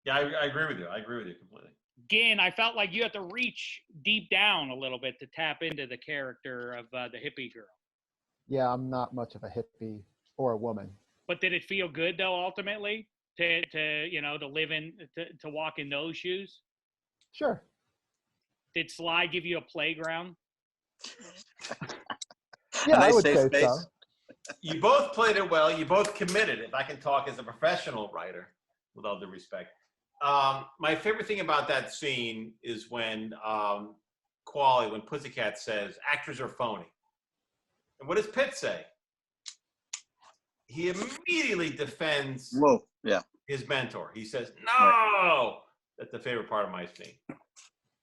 S4: Yeah, I agree with you. I agree with you completely.
S3: Gin, I felt like you have to reach deep down a little bit to tap into the character of the hippie girl.
S8: Yeah, I'm not much of a hippie or a woman.
S3: But did it feel good though, ultimately, to live in, to walk in those shoes?
S8: Sure.
S3: Did Sly give you a playground?
S8: Yeah,
S7: A nice
S8: I would
S7: safe
S8: say
S7: space.
S8: so.
S4: You both played it well. You both committed. If I can talk as a professional writer, with all due respect. My favorite thing about that scene is when when Pussycat says, actors are phony. And what does Pitt say? He immediately defends
S7: Whoa. Yeah.
S4: his mentor. He says, no!
S7: Right.
S4: That's the favorite part of my scene.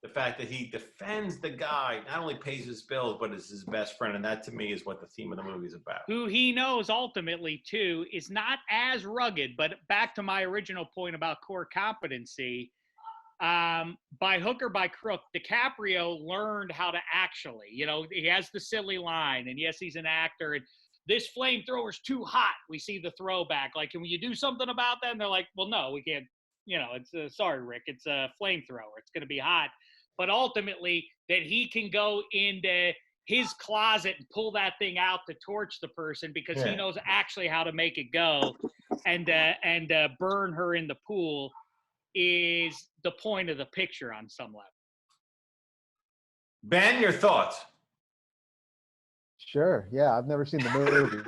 S4: The fact that he defends the guy, not only pays his bills, but is his best friend. And that, to me, is what the theme of the movie is about.
S3: Who he knows ultimately, too, is not as rugged. But back to my original point about core competency, by hook or by crook, DiCaprio learned how to actually, he has the silly line. And yes, he's an actor. this flamethrower's too hot. We see the throwback. Like, can you do something about that? And they're like, well, no, we can't. It's sorry, Rick. It's a flamethrower. It's going to be hot. But ultimately, that he can go into his closet and pull that thing out to torch the person because he knows actually how to make it go and burn her in the pool is the point of the picture on some level.
S4: Ben, your thoughts?
S8: Sure. Yeah, I've never seen the movie.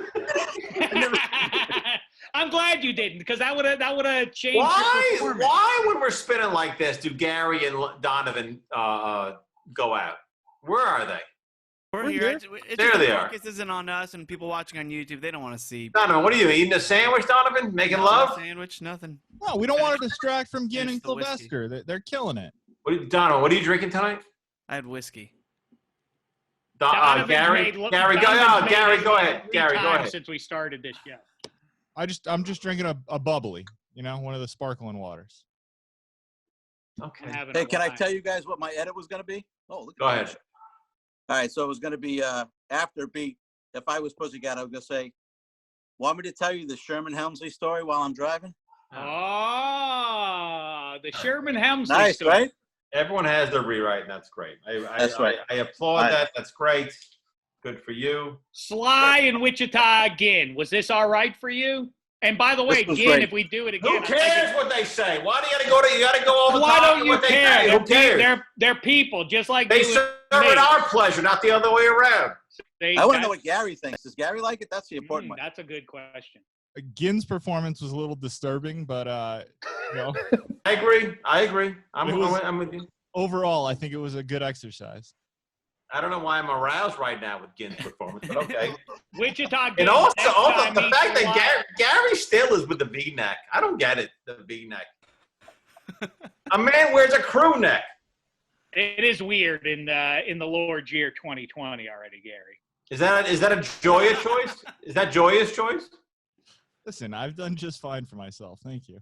S3: I'm glad you didn't, because that would have changed.
S4: Why, when we're spinning like this, do Gary and Donovan go out? Where are they?
S5: We're here.
S4: There they are.
S5: Focus isn't on us and people watching on YouTube. They don't want to see.
S4: Donovan, what are you eating? A sandwich, Donovan? Making love?
S5: Sandwich, nothing.
S6: No, we don't want to distract from Gin and
S5: Finish the whiskey.
S6: Sylvester. They're killing it.
S4: Donovan, what are you drinking tonight?
S5: I had whiskey.
S4: Gary, go ahead. Gary, go ahead.
S3: Since we started this show.
S6: I'm just drinking a bubbly, one of the sparkling waters.
S4: Okay.
S7: Hey, can I tell you guys what my edit was going to be? Oh, look at
S4: Go
S7: that.
S4: ahead.
S7: All right, so it was going to be after beat. If I was Pussycat, I was going to say, want me to tell you the Sherman Helmsley story while I'm driving?
S3: Oh, the Sherman Helmsley
S7: Nice,
S3: story.
S7: right?
S4: Everyone has their rewrite, and that's great.
S7: That's right.
S4: I applaud that. That's great. Good for you.
S3: Sly in Wichita again. Was this all right for you? And by the way,
S7: This was
S3: again,
S7: great.
S3: if we do it again,
S4: Who cares what they say? Why do you got to go all the
S3: why
S4: time?
S3: don't you
S4: what they
S3: care?
S4: say? Who cares?
S3: They're people, just like
S4: They
S3: you
S4: serve
S3: and me.
S4: at our pleasure, not the other way around.
S7: I want to know what Gary thinks. Does Gary like it? That's the important one.
S3: That's a good question.
S6: Gin's performance was a little disturbing, but
S4: I agree. I'm with you.
S6: Overall, I think it was a good exercise.
S4: I don't know why I'm aroused right now with Gin's performance, but okay.
S3: Wichita.
S4: And also the fact that Gary still is with the V-neck. I don't get it, the V-neck. A man wears a crew neck.
S3: It is weird in the Lord's year 2020 already, Gary.
S4: Is that a joyous choice? Is that joyous choice?
S6: Listen, I've done just fine for myself. Thank you.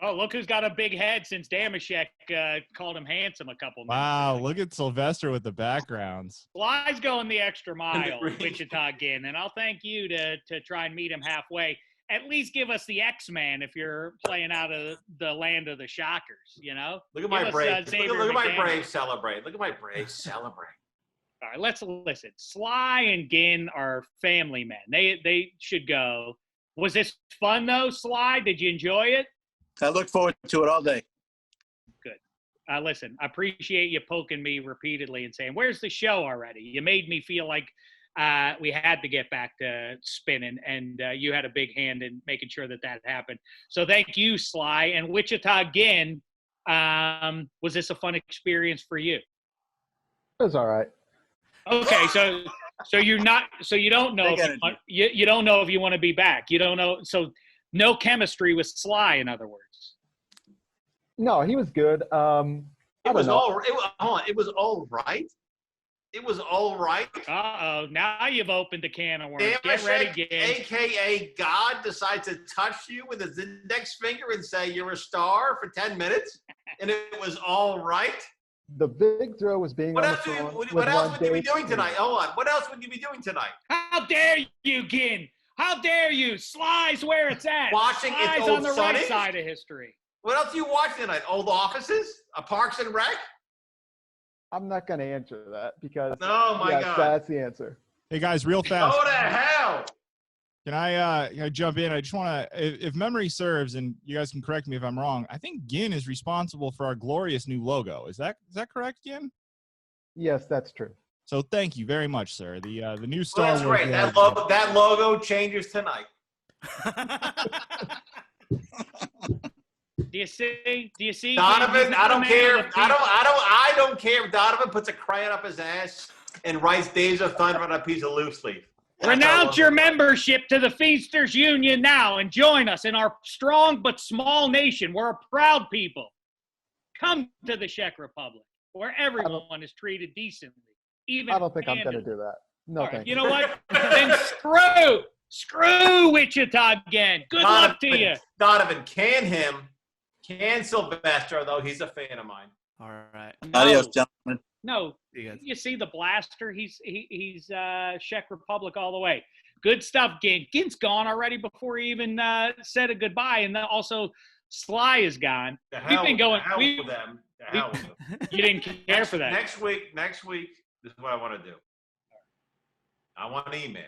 S3: Oh, look who's got a big head since Damashek called him handsome a couple minutes
S6: Wow,
S3: ago.
S6: look at Sylvester with the backgrounds.
S3: Sly's going the extra mile, Wichita again, and I'll thank you to try and meet him halfway. At least give us the X-Man if you're playing out of the land of the Shockers,
S4: Look at my Braves. Look at my Braves celebrate. All
S3: right, let's listen. Sly and Gin are family men. They should go. Was this fun, though, Sly? Did you enjoy it?
S7: I look forward to it all day.
S3: Good. Listen, I appreciate you poking me repeatedly and saying, where's the show already? You made me feel like we had to get back to spinning, and you had a big hand in making sure that happened. So thank you, Sly. And Wichita again, was this a fun experience for you?
S8: It was all right.
S3: Okay, so you don't know you don't know if you want to be back. You don't know, so no chemistry with Sly, in other words.
S8: No, he was good.
S4: It was all right. It was all right.
S3: Uh-oh, now you've opened a can of worms. Get ready, again.
S4: AKA God decides to touch you with his index finger and say you're a star for 10 minutes, and it was all right.
S8: The big throw was being on the phone.
S4: What else would you be doing tonight? Hold on. What else would you be doing tonight?
S3: How dare you, Gin? How dare you? Sly's where it's at.
S4: Watching
S3: Sly's
S4: It's Old
S3: on the
S4: Sonny?
S3: right side of history.
S4: What else are you watching tonight? Old Offices? A Parks and Rec?
S8: I'm not going to answer that because
S4: Oh my God.
S8: That's the answer.
S6: Hey guys, real fast.
S4: Go to hell.
S6: Can I jump in? I just want to, if memory serves, and you guys can correct me if I'm wrong, I think Gin is responsible for our glorious new logo. Is that correct, Gin?
S8: Yes, that's true.
S6: So thank you very much, sir. The new Star
S4: Well, that's
S6: Wars
S4: great.
S6: logo.
S4: That logo changes tonight.
S3: Do you see?
S4: Donovan, I don't care. I don't care if Donovan puts a crayon up his ass and writes Days of Thunder on a piece of loose leaf.
S3: Renounce your membership to the Feasters Union now and join us in our strong but small nation. We're a proud people. Come to the Czech Republic, where everyone is treated decently. Even
S8: I don't think I'm going to do that. No,
S3: right,
S8: thank
S3: you know what? Then screw Wichita again. Good luck to you.
S4: Donovan, can Sylvester, though he's a fan of mine.
S5: All right.
S7: Adios, gentlemen.
S3: No, you see the blaster? He's Czech Republic all the way. Good stuff, Gint. Gint's gone already before he even said a goodbye, and then also Sly is gone. We've been going.
S4: The hell with them. The hell with them.
S3: You didn't care for that.
S4: Next week, this is what I want to do. I want emails.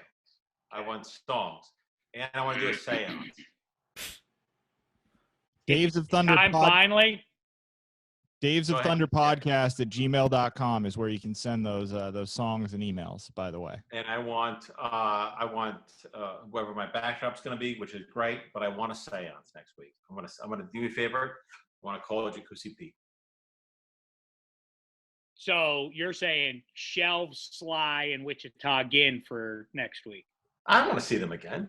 S4: I want songs. And I want to do a seance.
S6: Dave's of Thunder
S3: Finally.
S6: Dave's of Thunder podcast at gmail.com is where you can send those songs and emails, by the way.
S4: And I want whoever my backdrop's going to be, which is great, but I want a seance next week. I'm gonna do me a favor. I want to call Jacuzzi Pete.
S3: So you're saying shelves Sly and Wichita Gin for next week?
S4: I want to see them again.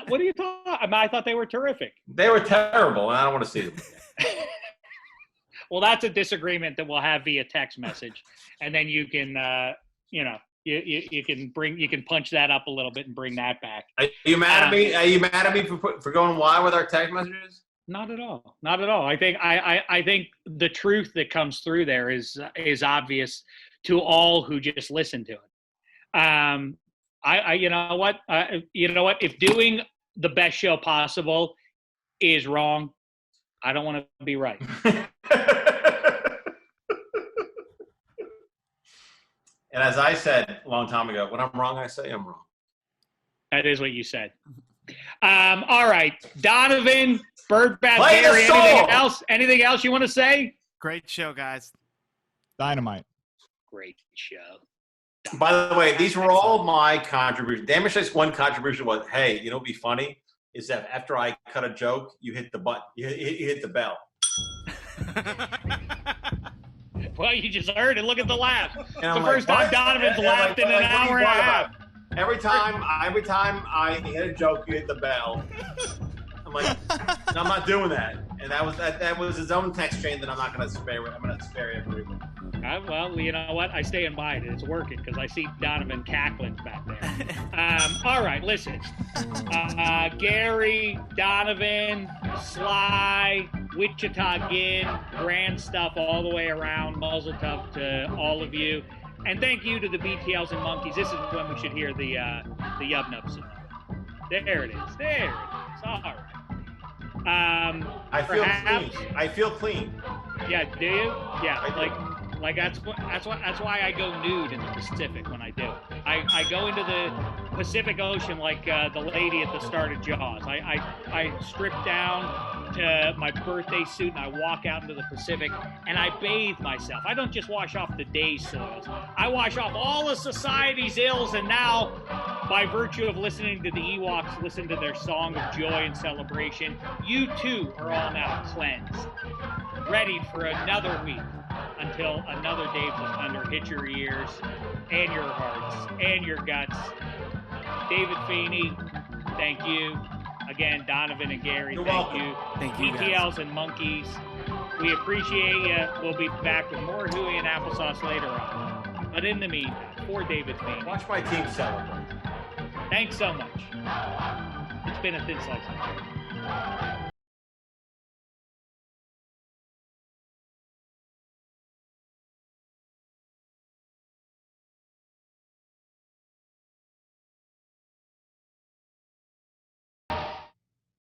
S3: What are you talking? I thought they were terrific.
S4: They were terrible, and I don't want to see them again.
S3: Well, that's a disagreement that we'll have via text message, and then you can, you can punch that up a little bit and bring that back.
S4: Are you mad at me? Are you mad at me for going wild with our text messages?
S3: Not at all. Not at all. I think the truth that comes through there is obvious to all who just listen to it. You know what? If doing the best show possible is wrong, I don't want to be right.
S4: And as I said a long time ago, when I'm wrong, I say I'm wrong.
S3: That is what you said. All right, Donovan, Birdbath,
S4: Play the
S3: Gary,
S4: song!
S3: anything else you want to say?
S5: Great show, guys.
S6: Dynamite.
S3: Great show.
S4: By the way, these were all my contributions. Damage one contribution was, hey, you know what'd be funny? Is that after I cut a joke, you hit the button, you hit the bell.
S3: Well, you just heard it. Look at the laugh. It's the
S4: I'm
S3: first
S4: like,
S3: time Donovan's
S4: And
S3: laughed in an
S4: what are
S3: hour
S4: you
S3: and a
S4: talking
S3: half.
S4: about? Every time I hit a joke, you hit the bell. I'm like, no, I'm not doing that. And that was his own text chain that I'm not going to spare. I'm going to spare everyone.
S3: Well, you know what? I stand by it. It's working because I see Donovan cackling back there. All right, listen. Gary, Donovan, Sly, Wichita Gin, grand stuff all the way around. Muzzle tough to all of you. And thank you to the BTLs and Monkeys. This is when we should hear the Yub Nub song. There it is. There it is. All right.
S4: I feel clean.
S3: Yeah, do you? Yeah, like that's why I go nude in the Pacific when I do it. I go into the Pacific Ocean like the lady at the start of Jaws. I strip down to my birthday suit and I walk out into the Pacific and I bathe myself. I don't just wash off the day's soils. I wash off all of society's ills, and now, by virtue of listening to the Ewoks listen to their song of joy and celebration, you too are all now cleansed, ready for another week until another Dave's of Thunder hits your ears and your hearts and your guts. David Feeney, thank you. Again, Donovan and Gary, thank you.
S5: Thank you,
S3: BTLs and Monkeys, we appreciate you. We'll be back with more hooey and applesauce later on. But in the meantime, for David Feeney,
S4: Watch my team celebrate.
S3: thanks so much. It's been a thin slice of